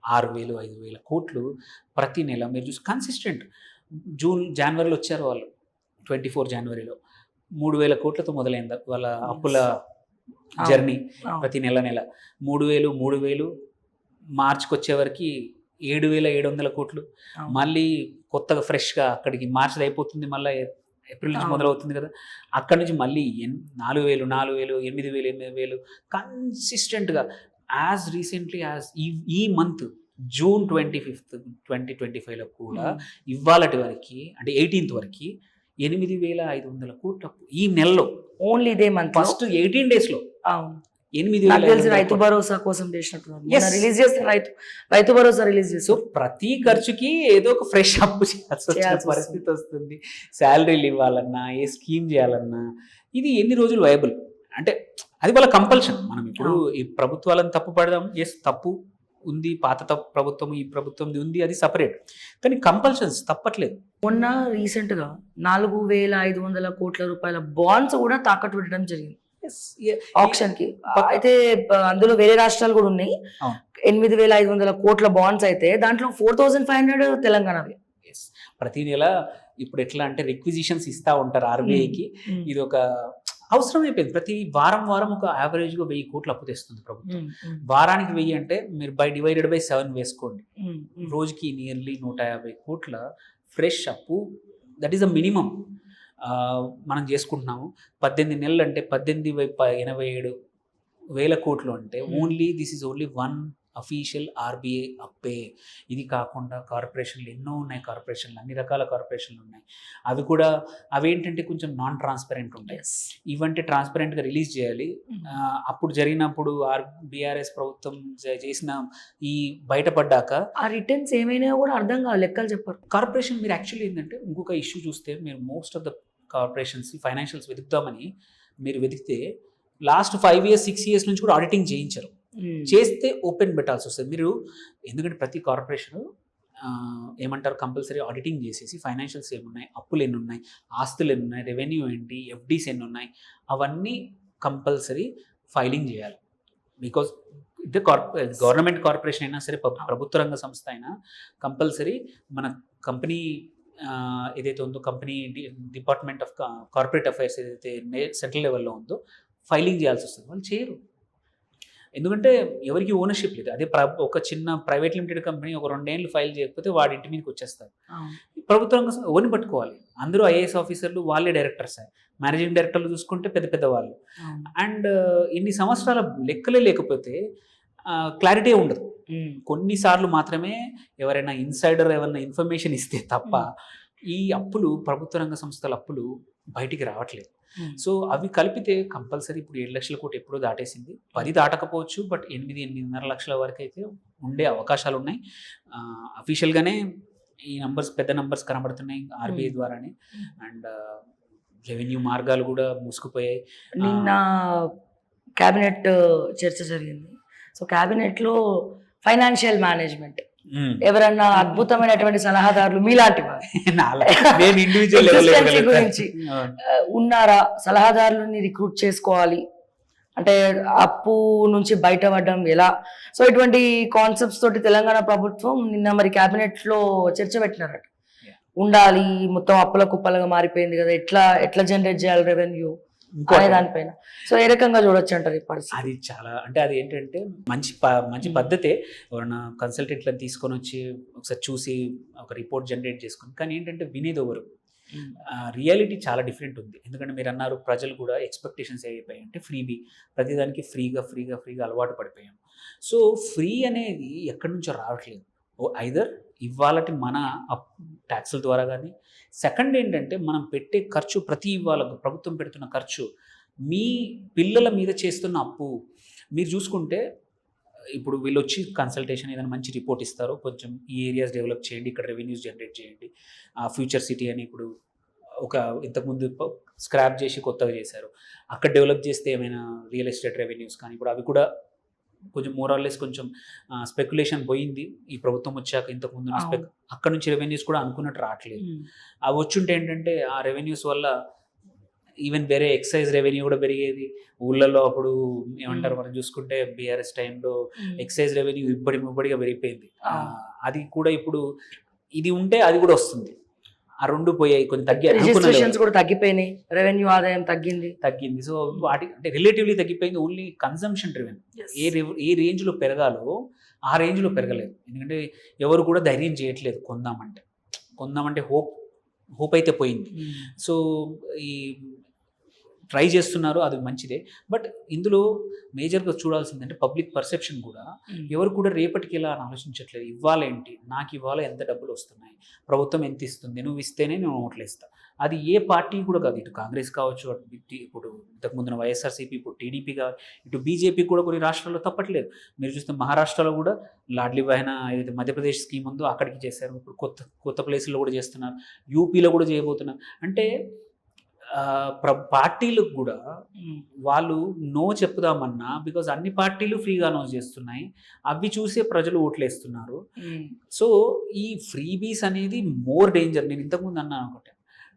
6,000 5,000 కోట్లు ప్రతి నెల. మీరు చూసి కన్సిస్టెంట్ జనవరిలో వచ్చారు వాళ్ళు, 24 జనవరిలో 3,000 కోట్లతో మొదలైంది వాళ్ళ అప్పుల జర్నీ. ప్రతి నెల 3,000 మార్చికి వచ్చేవరకు 7,700 కోట్లు. మళ్ళీ కొత్తగా ఫ్రెష్గా అక్కడికి మార్చిలో అయిపోతుంది, మళ్ళీ ఏప్రిల్ నుంచి మొదలవుతుంది కదా, అక్కడి నుంచి మళ్ళీ 4,000 8,000 కన్సిస్టెంట్గా యాజ్ రీసెంట్లీ యాజ్ ఈ మంత్ జూన్ 25th 2025లో కూడా ఇవాళటి వరకు, అంటే 18th వరకు 8,500 కోట్ల ఈ నెలలో, ఓన్లీ ఇదే మంత్ ఫస్ట్ 18 డేస్లో 8,000. రైతు భరోసా కోసం రిలీజ్ చేస్తారు, రైతు భరోసా రిలీజ్ చేస్తారు. సో ప్రతి ఖర్చుకి ఏదో ఒక ఫ్రెష్ అప్పు చేయాల్సిన పరిస్థితి వస్తుంది. శాలరీలు ఇవ్వాలన్నా, ఏ స్కీమ్ చేయాలన్నా ఇది ఎన్ని రోజులు వైబుల్, అంటే అది వాళ్ళ కంపల్షన్. మనం ఇప్పుడు ఈ ప్రభుత్వాలను తప్పు పడదాం, తప్పు ఉంది, పాత ప్రభుత్వం ఈ ప్రభుత్వం ఉంది, అది సపరేట్, కానీ కంపల్షన్స్ తప్పట్లేదు. మొన్న రీసెంట్ గా 4,500 కోట్ల రూపాయల బాండ్స్ కూడా తాకట్టు పెట్టడం జరిగింది. Yes, ఆప్షన్ కి. అయితే అందులో వేరే రాష్ట్రాలు కూడా ఉన్నాయి. అవును. 8,500 కోట్ల బాండ్స్ అయితే దాంట్లో 4,500 తెలంగాణవి. yes. ప్రతి నెల ఇప్పుడు ఎట్లా అంటే రిక్విజిషన్స్ ఇస్తా ఉంటారు ఆర్బీఐకి. ఇది ఒక అవసరం అయిపోయింది. ప్రతి వారం ఒక యావరేజ్గా 1000 కోట్లు అప్పు తెస్తుంది ప్రభుత్వం. వారానికి 1000 అంటే మీరు డివైడెడ్ బై 7 వేసుకోండి. రోజుకి నియర్లీ 150 కోట్ల ఫ్రెష్ అప్పు. దట్ ఈస్ అ మినిమం మనం చేసుకుంటున్నాము. 18 నెలలు అంటే 18,87,000 కోట్లు అంటే only this is only one official RBI అప్పే. ఇది కాకుండా కార్పొరేషన్లు ఎన్నో ఉన్నాయి. కార్పొరేషన్లు అన్ని రకాల కార్పొరేషన్లు ఉన్నాయి. అవి కూడా అవేంటంటే కొంచెం నాన్ ట్రాన్స్పరెంట్ ఉంటాయి. ఇవంటే ట్రాన్స్పరెంట్గా రిలీజ్ చేయాలి. అప్పుడు జరిగినప్పుడు బీఆర్ఎస్ ప్రభుత్వం చేసిన ఈ బయటపడ్డాక ఆ రిటర్న్స్ ఏమైనా కూడా అర్థం కాదు, లెక్కలు చెప్పారు. కార్పొరేషన్ మీరు యాక్చువల్లీ ఏంటంటే ఇంకొక ఇష్యూ చూస్తే మీరు most of the corporations financials వెతుకుతామని మీరు వెతికితే లాస్ట్ 5 years 6 years నుంచి కూడా ఆడిటింగ్ చేయించరు. చేస్తే ఓపెన్ పెట్టాల్సి వస్తుంది మీరు. ఎందుకంటే ప్రతి కార్పొరేషన్ ఏమంటారు కంపల్సరీ ఆడిటింగ్ చేసేసి ఫైనాన్షియల్స్ ఏమున్నాయి, అప్పులు ఎన్ని ఉన్నాయి, ఆస్తులు ఎన్ని ఉన్నాయి, రెవెన్యూ ఏంటి, ఎఫ్డీస్ ఎన్ని ఉన్నాయి, అవన్నీ కంపల్సరీ ఫైలింగ్ చేయాలి. బికాజ్ ఇది గవర్నమెంట్ కార్పొరేషన్ అయినా సరే ప్రభుత్వ రంగ సంస్థ అయినా కంపల్సరీ మన కంపెనీ ఏదైతే ఉందో company department of corporate affairs ఏదైతే సెంట్రల్ లెవెల్లో ఉందో ఫైలింగ్ చేయాల్సి వస్తుంది. వాళ్ళు చేయరు. ఎందుకంటే ఎవరికి ఓనర్షిప్ లేదు. అదే ఒక చిన్న ప్రైవేట్ లిమిటెడ్ కంపెనీ ఒక 2 ఏళ్ళు ఫైల్ చేయకపోతే వాడి ఇంటి మీదకి వచ్చేస్తారు. ప్రభుత్వం ఓని పట్టుకోవాలి. అందరూ ఐఏఎస్ ఆఫీసర్లు వాళ్ళే డైరెక్టర్స్, మేనేజింగ్ డైరెక్టర్లు చూసుకుంటే పెద్ద వాళ్ళు. అండ్ ఇన్ని సంవత్సరాల లెక్కలే లేకపోతే క్లారిటీ ఉండదు. కొన్నిసార్లు మాత్రమే ఎవరైనా ఇన్సైడర్ ఏమైనా ఇన్ఫర్మేషన్ ఇస్తే తప్ప ఈ అప్పులు ప్రభుత్వ రంగ సంస్థల అప్పులు బయటికి రావట్లేదు. సో అవి కలిపితే కంపల్సరీ ఇప్పుడు 7 లక్షల కోట్లు ఎప్పుడో దాటేసింది. 10 దాటకపోవచ్చు, బట్ 8-8.5 లక్షల వరకు అయితే ఉండే అవకాశాలు ఉన్నాయి. అఫీషియల్గానే ఈ నంబర్స్ పెద్ద నంబర్స్ కనబడుతున్నాయి ఆర్బీఐ ద్వారానే. అండ్ రెవెన్యూ మార్గాలు కూడా మూసుకుపోయాయి. నిన్న క్యాబినెట్ చర్చ జరిగింది. సో క్యాబినెట్లో ఫైనాన్షియల్ మేనేజ్మెంట్ ఎవరన్నా అద్భుతమైనటువంటి సలహాదారులు మీలాంటి గురించి ఉన్నారా? సలహాదారులని రిక్రూట్ చేసుకోవాలి అంటే అప్పు నుంచి బయటపడడం ఎలా? సో ఇటువంటి కాన్సెప్ట్స్ తోటి తెలంగాణ ప్రభుత్వం నిన్న మరి క్యాబినెట్ లో చర్చ పెట్టినారట. ఉండాలి, మొత్తం అప్పుల కుప్పలుగా మారిపోయింది కదా, ఎట్లా జనరేట్ చేయాలి రెవెన్యూ అనే దానిపైన. సో ఏ రకంగా చూడొచ్చు అంటారు ఈ పరిస్థితి? అది చాలా అంటే అది ఏంటంటే మంచి పద్ధతే. ఎవరైనా కన్సల్టెంట్లను తీసుకొని వచ్చి ఒకసారి చూసి ఒక రిపోర్ట్ జనరేట్ చేసుకుని, కానీ ఏంటంటే వినేది ఎవరు? రియాలిటీ చాలా డిఫరెంట్ ఉంది. ఎందుకంటే మీరు అన్నారు ప్రజలు కూడా ఎక్స్పెక్టేషన్స్ అయిపోయాయి అంటే ప్రతిదానికి ఫ్రీగా అలవాటు పడిపోయాం. సో ఫ్రీ అనేది ఎక్కడి నుంచో రావట్లేదు. ఐదర్ ఇవాళటి మన ట్యాక్సుల ద్వారా కానీ, సెకండ్ ఏంటంటే మనం పెట్టే ఖర్చు ఇవాళ ప్రభుత్వం పెడుతున్న ఖర్చు, మీ పిల్లల మీద చేస్తున్న అప్పు మీరు చూసుకుంటే ఇప్పుడు వీళ్ళు వచ్చి కన్సల్టేషన్ ఏదైనా మంచి రిపోర్ట్ ఇస్తారు, కొంచెం ఈ ఏరియాస్ డెవలప్ చేయండి, ఇక్కడ రెవెన్యూస్ జనరేట్ చేయండి, ఫ్యూచర్ సిటీ అని ఇప్పుడు ఇంతకుముందు స్క్రాప్ చేసి కొత్తగా చేశారు, అక్కడ డెవలప్ చేస్తే ఏమైనా రియల్ ఎస్టేట్ రెవెన్యూస్ కానీ ఇప్పుడు అవి కూడా కొంచెం మోరాల్లెస్ కొంచెం స్పెక్యులేషన్ పోయింది ఈ ప్రభుత్వం వచ్చాక. ఇంతకుముందు అక్కడ నుంచి రెవెన్యూస్ కూడా అనుకున్నట్టు రావట్లేదు. అవి వచ్చుంటే ఏంటంటే ఆ రెవెన్యూస్ వల్ల ఈవెన్ వేరే ఎక్సైజ్ రెవెన్యూ కూడా పెరిగేది ఊళ్ళల్లో. అప్పుడు ఏమంటారు మనం చూసుకుంటే బీఆర్ఎస్ టైంలో ఎక్సైజ్ రెవెన్యూ ఇబ్బడిగా పెరిగిపోయింది. అది కూడా ఇప్పుడు ఇది ఉంటే అది కూడా వస్తుంది. ఆ రెండు పోయాయి, కొంచెం తగ్గిపోయినాయి, రెవెన్యూ ఆదాయం తగ్గింది. సో వాటి అంటే రిలేటివ్లీ తగ్గిపోయింది. Only consumption driven. ఏ రేంజ్లో పెరగాలో ఆ రేంజ్లో పెరగలేదు. ఎందుకంటే ఎవరు కూడా ధైర్యం చేయట్లేదు కొందామంటే హోప్ అయితే పోయింది. సో ఈ ట్రై చేస్తున్నారు, అది మంచిదే. బట్ ఇందులో మేజర్గా చూడాల్సిందంటే పబ్లిక్ పర్సెప్షన్ కూడా. ఎవరు కూడా రేపటికి ఇలా అని ఆలోచించట్లేదు. ఇవ్వాలేంటి, నాకు ఇవాళ ఎంత డబ్బులు వస్తున్నాయి, ప్రభుత్వం ఎంత ఇస్తుంది, నువ్వు ఇస్తేనే నేను ఓట్లు ఇస్తాను. అది ఏ పార్టీ కూడా కాదు. ఇటు కాంగ్రెస్ కావచ్చు, అటు ఇప్పుడు ఇంతకుముందున వైఎస్ఆర్సీపీ, ఇప్పుడు టీడీపీ కావచ్చు, ఇటు బీజేపీ కూడా కొన్ని రాష్ట్రాల్లో తప్పట్లేదు. మీరు చూస్తే మహారాష్ట్రలో కూడా లాడ్లీ బహనా ఏదైతే మధ్యప్రదేశ్ స్కీమ్ ఉందో అక్కడికి చేశారు. ఇప్పుడు కొత్త ప్లేసుల్లో కూడా చేస్తున్నారు, యూపీలో కూడా చేయబోతున్నారు. అంటే పార్టీలకు కూడా వాళ్ళు నో చెప్పుదామన్నా, బికాజ్ అన్ని పార్టీలు ఫ్రీగా అనౌన్స్ చేస్తున్నాయి, అవి చూసే ప్రజలు ఓట్లేస్తున్నారు. సో ఈ ఫ్రీబీస్ అనేది మోర్ డేంజర్. నేను ఇంతకుముందు అన్నాను ఒకటి,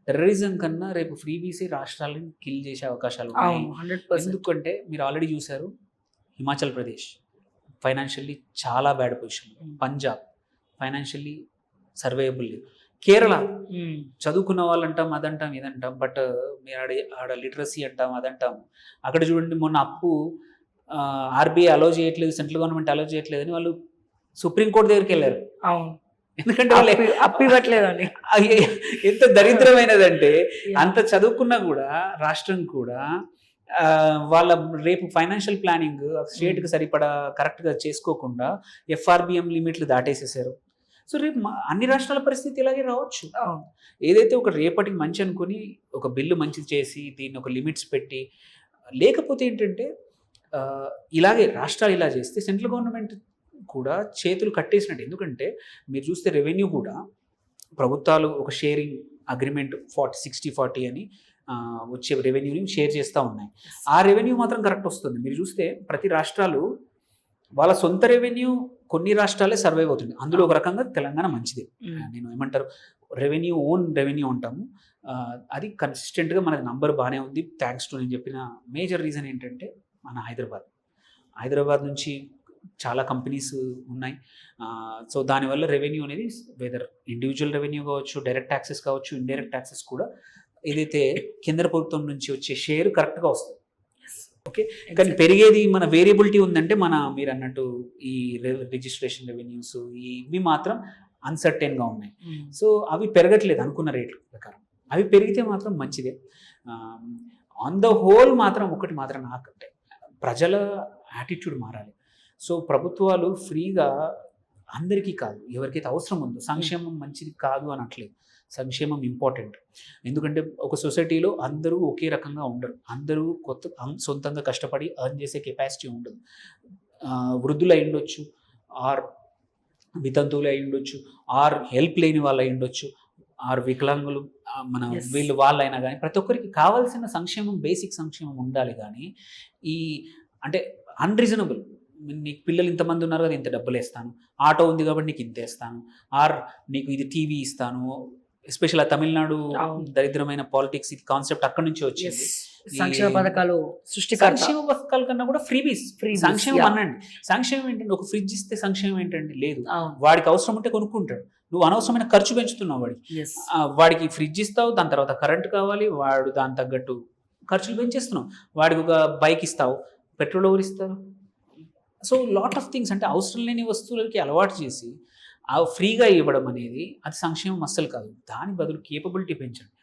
టెర్రరిజం కన్నా రేపు ఫ్రీబీసీ రాష్ట్రాలను కిల్ చేసే అవకాశాలు ఉన్నాయి. అవును 100%. ఎందుకంటే మీరు ఆల్రెడీ చూశారు, హిమాచల్ ప్రదేశ్ ఫైనాన్షియల్లీ చాలా bad position, Punjab financially survivable, Kerala చదువుకున్న వాళ్ళు అంటాం అదంటాం ఇదంటాం, బట్ మీరు ఆడ లిటరసీ అంటాం అదంటాం. అక్కడ చూడండి, మొన్న అప్పు ఆర్బీఐ అలో చేయట్లేదు, సెంట్రల్ గవర్నమెంట్ అలో చేయట్లేదు అని వాళ్ళు సుప్రీంకోర్టు దగ్గరికి వెళ్ళారు. అవును, ఎందుకంటే వాళ్ళు అప్పు ఇవ్వట్లేదండి. ఎంత దరిద్రమైనదంటే అంత చదువుకున్నా కూడా రాష్ట్రం కూడా వాళ్ళ రేపు ఫైనాన్షియల్ ప్లానింగ్ స్టేట్కి సరిపడా కరెక్ట్గా చేసుకోకుండా ఎఫ్ఆర్బిఎం లిమిట్లు దాటేసేసారు. సో రేపు అన్ని రాష్ట్రాల పరిస్థితి ఇలాగే రావచ్చు. ఏదైతే ఒక రేపటికి మంచి అనుకుని ఒక బిల్లు మంచిది చేసి దీన్ని ఒక లిమిట్స్ పెట్టి, లేకపోతే ఏంటంటే ఇలాగే రాష్ట్రాలు ఇలా చేస్తే సెంట్రల్ గవర్నమెంట్ కూడా చేతులు కట్టేసినట్టు. ఎందుకంటే మీరు చూస్తే రెవెన్యూ కూడా ప్రభుత్వాలు ఒక షేరింగ్ అగ్రిమెంట్ 60-40 అని వచ్చే రెవెన్యూని షేర్ చేస్తూ ఉన్నాయి. ఆ రెవెన్యూ మాత్రం కరెక్ట్ వస్తుంది. మీరు చూస్తే ప్రతి రాష్ట్రాలు వాళ్ళ సొంత రెవెన్యూ కొన్ని రాష్ట్రాలే సర్వైవ్ అవుతుంది. అందులో ఒక రకంగా తెలంగాణ మంచిది. నేను ఏమంటారు, రెవెన్యూ ఓన్ రెవెన్యూ అంటాము, అది కన్సిస్టెంట్గా మనకి నంబర్ బాగానే ఉంది. థ్యాంక్స్ టు నేను చెప్పిన మేజర్ రీజన్ ఏంటంటే మన హైదరాబాద్ నుంచి చాలా కంపెనీస్ ఉన్నాయి. సో దానివల్ల రెవెన్యూ అనేది వెదర్ ఇండివిజువల్ రెవెన్యూ కావచ్చు, డైరెక్ట్ ట్యాక్సెస్ కావచ్చు, ఇండైరెక్ట్ ట్యాక్సెస్ కూడా ఏదైతే కేంద్ర ప్రభుత్వం నుంచి వచ్చే షేర్ కరెక్ట్గా వస్తుంది. ఓకే, కానీ పెరిగేది మన వేరియబిలిటీ ఉందంటే మీరు అన్నట్టు ఈ రిజిస్ట్రేషన్ రెవెన్యూస్ ఇవి మాత్రం అన్సర్టైన్గా ఉన్నాయి. సో అవి పెరగట్లేదు అనుకున్న రేట్ల ప్రకారం. అవి పెరిగితే మాత్రం మంచిదే. ఆన్ ద హోల్ మాత్రం ఒకటి మాత్రం నాకంటే ప్రజల యాటిట్యూడ్ మారాలి. సో ప్రభుత్వాలు ఫ్రీగా అందరికీ కాదు, ఎవరికైతే అవసరం ఉందో, సంక్షేమం మంచిది కాదు అనట్లేదు, సంక్షేమం ఇంపార్టెంట్. ఎందుకంటే ఒక సొసైటీలో అందరూ ఒకే రకంగా ఉండరు, అందరూ సొంతంగా కష్టపడి ఎర్న్ చేసే కెపాసిటీ ఉండదు. వృద్ధులు అయి ఉండొచ్చు, ఆర్ వితంతువులు అయి ఉండొచ్చు, ఆర్ హెల్ప్ లేని వాళ్ళు అయి ఉండొచ్చు, ఆర్ వికలాంగులు వీళ్ళు వాళ్ళైనా కానీ ప్రతి ఒక్కరికి కావాల్సిన సంక్షేమం, బేసిక్ సంక్షేమం ఉండాలి. కానీ ఈ అంటే అన్రీజనబుల్, నీకు పిల్లలు ఇంతమంది ఉన్నారు కదా ఇంత డబ్బులు వేస్తాను, ఆటో ఉంది కాబట్టి నీకు ఇంత వేస్తాను, ఆర్ నీకు ఇది టీవీ ఇస్తాను. ఎస్పెషల్ తమిళనాడు దరిద్రమైన పాలిటిక్స్ ఇది కాన్సెప్ట్ అక్కడి నుంచి వచ్చింది. సంక్షేమ పథకాలు సంక్షేమ పథకాల కన్నా కూడా ఫ్రీబీస్. సంక్షేమం అనండి, సంక్షేమం ఏంటంటే ఒక ఫ్రిడ్జ్ ఇస్తే సంక్షేమం ఏంటండి? లేదు, వాడికి అవసరం ఉంటే కొనుక్కుంటాడు. నువ్వు అనవసరమైన ఖర్చు పెంచుతున్నావు వాడికి ఫ్రిడ్జ్ ఇస్తావు, దాని తర్వాత కరెంట్ కావాలి, వాడు దాని తగ్గట్టు ఖర్చులు పెంచేస్తున్నావు. వాడికి ఒక బైక్ ఇస్తావు, పెట్రోల్ ఎవరు ఇస్తారు? సో లాట్ ఆఫ్ థింగ్స్ అంటే అవసరం లేని వస్తువులకి అలవాటు చేసి ఫ్రీగా ఇవ్వడం అనేది అది సంక్షేమం అస్సలు కాదు. దాని బదులు కేపబిలిటీ పెంచండి,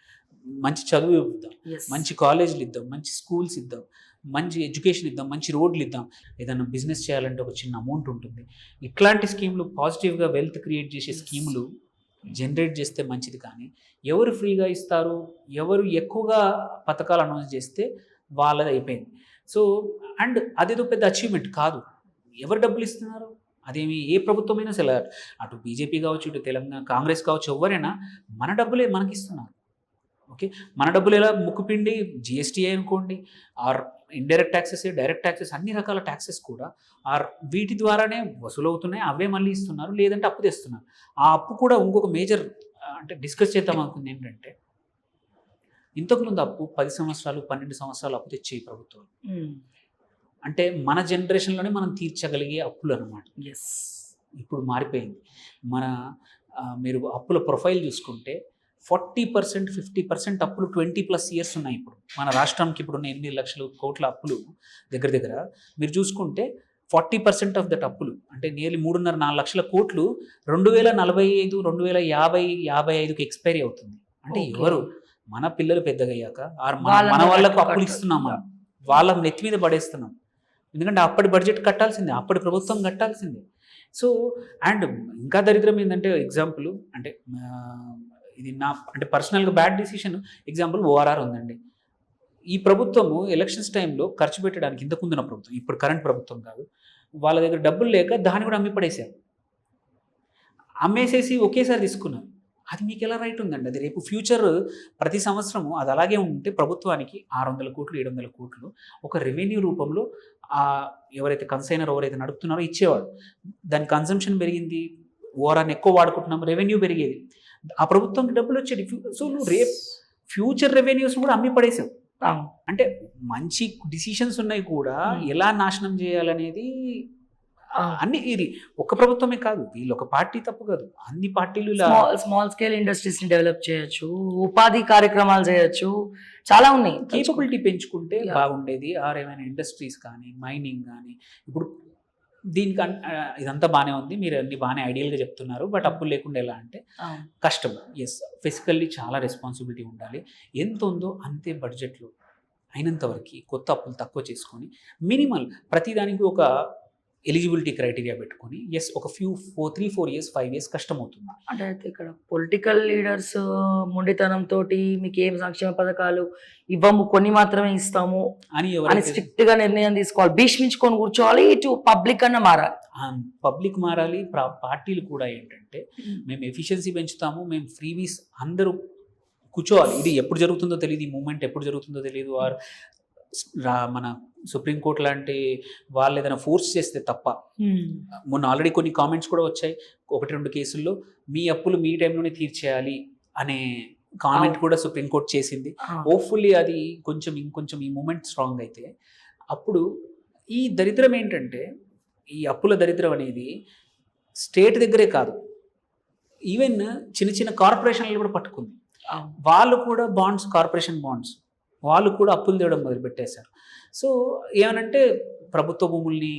మంచి చదువు ఇద్దాం, మంచి కాలేజీలు ఇద్దాం, మంచి స్కూల్స్ ఇద్దాం, మంచి ఎడ్యుకేషన్ ఇద్దాం, మంచి రోడ్లు ఇద్దాం. ఏదైనా బిజినెస్ చేయాలంటే ఒక చిన్న అమౌంట్ ఉంటుంది. ఇట్లాంటి స్కీములు పాజిటివ్గా వెల్త్ క్రియేట్ చేసే స్కీములు జనరేట్ చేస్తే మంచిది. కానీ ఎవరు ఫ్రీగా ఇస్తారు, ఎవరు ఎక్కువగా పథకాలు అనౌన్స్ చేస్తే వాళ్ళది అయిపోయింది. సో అండ్ అదేదో పెద్ద అచీవ్మెంట్ కాదు. ఎవరు డబ్బులు ఇస్తున్నారు? అదేమి ఏ ప్రభుత్వమైనా సరే, అటు బీజేపీ కావచ్చు, ఇటు తెలంగాణ కాంగ్రెస్ కావచ్చు, ఎవరైనా మన డబ్బులే మనకి ఇస్తున్నారు. ఓకే, మన డబ్బులు ఎలా ముక్కుపిండి జిఎస్టీ అనుకోండి, are indirect taxes, direct taxes, అన్ని రకాల ట్యాక్సెస్ కూడా ఆర్ వీటి ద్వారానే వసూలు అవుతున్నాయి. అవే మళ్ళీ ఇస్తున్నారు, లేదంటే అప్పు తెస్తున్నారు. ఆ అప్పు కూడా ఇంకొక మేజర్ అంటే డిస్కస్ చేద్దాం అనుకుంది ఏంటంటే, ఇంతకుముందు అప్పు 10 సంవత్సరాలు 12 సంవత్సరాలు అప్పు తెచ్చే ప్రభుత్వాలు అంటే మన జనరేషన్లోనే మనం తీర్చగలిగే అప్పులు అన్నమాట. ఇప్పుడు మారిపోయింది. మీరు అప్పుల ప్రొఫైల్ చూసుకుంటే 40%, 50% అప్పులు 20+ ఇయర్స్ ఉన్నాయి. ఇప్పుడు మన రాష్ట్రానికి ఇప్పుడు 8 లక్షల కోట్ల అప్పులు దగ్గర మీరు చూసుకుంటే 40% ఆఫ్ దట్ అప్పులు అంటే నియర్లీ 3.5-4 లక్షల కోట్లు 2045, 2050, 55కి ఎక్స్పైరీ అవుతుంది. అంటే ఎవరు మన పిల్లలు పెద్దగయ్యాక మన వాళ్ళకు అప్పులు ఇస్తున్నామా, వాళ్ళ నెత్తి మీద పడేస్తున్నాం. ఎందుకంటే అప్పటి బడ్జెట్ కట్టాల్సిందే, అప్పటి ప్రభుత్వం కట్టాల్సిందే. సో అండ్ ఇంకా దరిద్రం ఏంటంటే, ఎగ్జాంపుల్ అంటే ఇది అంటే పర్సనల్గా బ్యాడ్ డిసిషన్. ఎగ్జాంపుల్ ఓఆర్ఆర్ ఉందండి. ఈ ప్రభుత్వము ఎలక్షన్స్ టైంలో ఖర్చు పెట్టడానికి ఇంతకుముందున్న ప్రభుత్వం, ఇప్పుడు కరెంట్ ప్రభుత్వం కాదు, వాళ్ళ దగ్గర డబ్బులు లేక దాన్ని కూడా అమ్మి పడేశారు. అమ్మేసేసి ఒకేసారి తీసుకున్నారు. అది మీకు ఎలా రైట్ ఉందండి? అది రేపు ఫ్యూచర్ ప్రతి సంవత్సరము అది అలాగే ఉంటే ప్రభుత్వానికి 600 కోట్లు 700 కోట్లు ఒక రెవెన్యూ రూపంలో ఎవరైతే కన్సైనర్ ఎవరైతే నడుపుతున్నారో ఇచ్చేవాడు. దాని కన్సంప్షన్ పెరిగింది, ఓఆర్ఆర్ని ఎక్కువ వాడుకుంటున్నాం, రెవెన్యూ పెరిగేది, ఆ ప్రభుత్వంకి డబ్బులు వచ్చేది. సో నువ్వు ఫ్యూచర్ రెవెన్యూస్ కూడా అమ్మి పడేసాం. అవును. అంటే మంచి డిసిషన్స్ ఉన్నాయి కూడా ఎలా నాశనం చేయాలనేది అన్ని ఇది ఒక ప్రభుత్వమే కాదు, వీళ్ళు ఒక పార్టీ తప్పు కాదు, అన్ని పార్టీలు ఇలా స్మాల్ స్కేల్ ఇండస్ట్రీస్ ని డెవలప్ చేయొచ్చు, ఉపాధి కార్యక్రమాలు చేయొచ్చు, చాలా ఉన్నాయి. కేపబిలిటీ పెంచుకుంటే బాగుండేది. ఆర్ ఏమైనా ఇండస్ట్రీస్ కానీ మైనింగ్ కానీ, ఇప్పుడు దీనికి ఇదంతా బాగానే ఉంది, మీరు అన్ని బాగానే ఐడియల్గా చెప్తున్నారు, బట్ అప్పులు లేకుండా ఎలా అంటే కష్టం. ఎస్, ఫిజికల్లీ చాలా రెస్పాన్సిబిలిటీ ఉండాలి, ఎంత ఉందో అంతే బడ్జెట్లో అయినంత వరకు కొత్త అప్పులు తక్కువ చేసుకొని మినిమల్ ప్రతిదానికి ఒక ఎలిజిబిలిటీ క్రైటీరియా పెట్టుకొని ఎస్ ఒక 3-4 years 5 years కష్టమవుతుంది. అంటే అయితే ఇక్కడ పొలిటికల్ లీడర్స్ మొండితనంతో మీకు ఏం సంక్షేమ పథకాలు ఇవ్వము, కొన్ని మాత్రమే ఇస్తాము అని స్ట్రిక్ట్ గా నిర్ణయం తీసుకోవాలి, భీష్మించుకొని కూర్చోవాలి, ఇటు పబ్లిక్ అన్న మారాలి. పబ్లిక్ మారాలి, పార్టీలు కూడా ఏంటంటే మేము ఎఫిషియన్సీ పెంచుతాము, మేము ఫ్రీవీస్ అందరూ కూర్చోవాలి. ఇది ఎప్పుడు జరుగుతుందో తెలియదు, ఈ మూమెంట్ ఎప్పుడు జరుగుతుందో తెలియదు. ఆర్ మన సుప్రీంకోర్టు లాంటి వాళ్ళు ఏదైనా ఫోర్స్ చేస్తే తప్ప. మొన్న ఆల్రెడీ కొన్ని కామెంట్స్ కూడా వచ్చాయి 1-2 కేసుల్లో, మీ అప్పులు మీ టైంలోనే తీర్చేయాలి అనే కామెంట్ కూడా సుప్రీంకోర్టు చేసింది. హోప్ఫుల్లీ అది ఇంకొంచెం ఈ మూమెంట్ స్ట్రాంగ్ అయితే అప్పుడు ఈ దరిద్రం ఏంటంటే, ఈ అప్పుల దరిద్రం అనేది స్టేట్ దగ్గరే కాదు, ఈవెన్ చిన్న చిన్న కార్పొరేషన్లు కూడా పట్టుకుంది. వాళ్ళు కూడా కార్పొరేషన్ బాండ్స్ వాళ్ళు కూడా అప్పులు తేవడం మొదలుపెట్టేశారు. సో ఏమనంటే ప్రభుత్వ భూముల్ని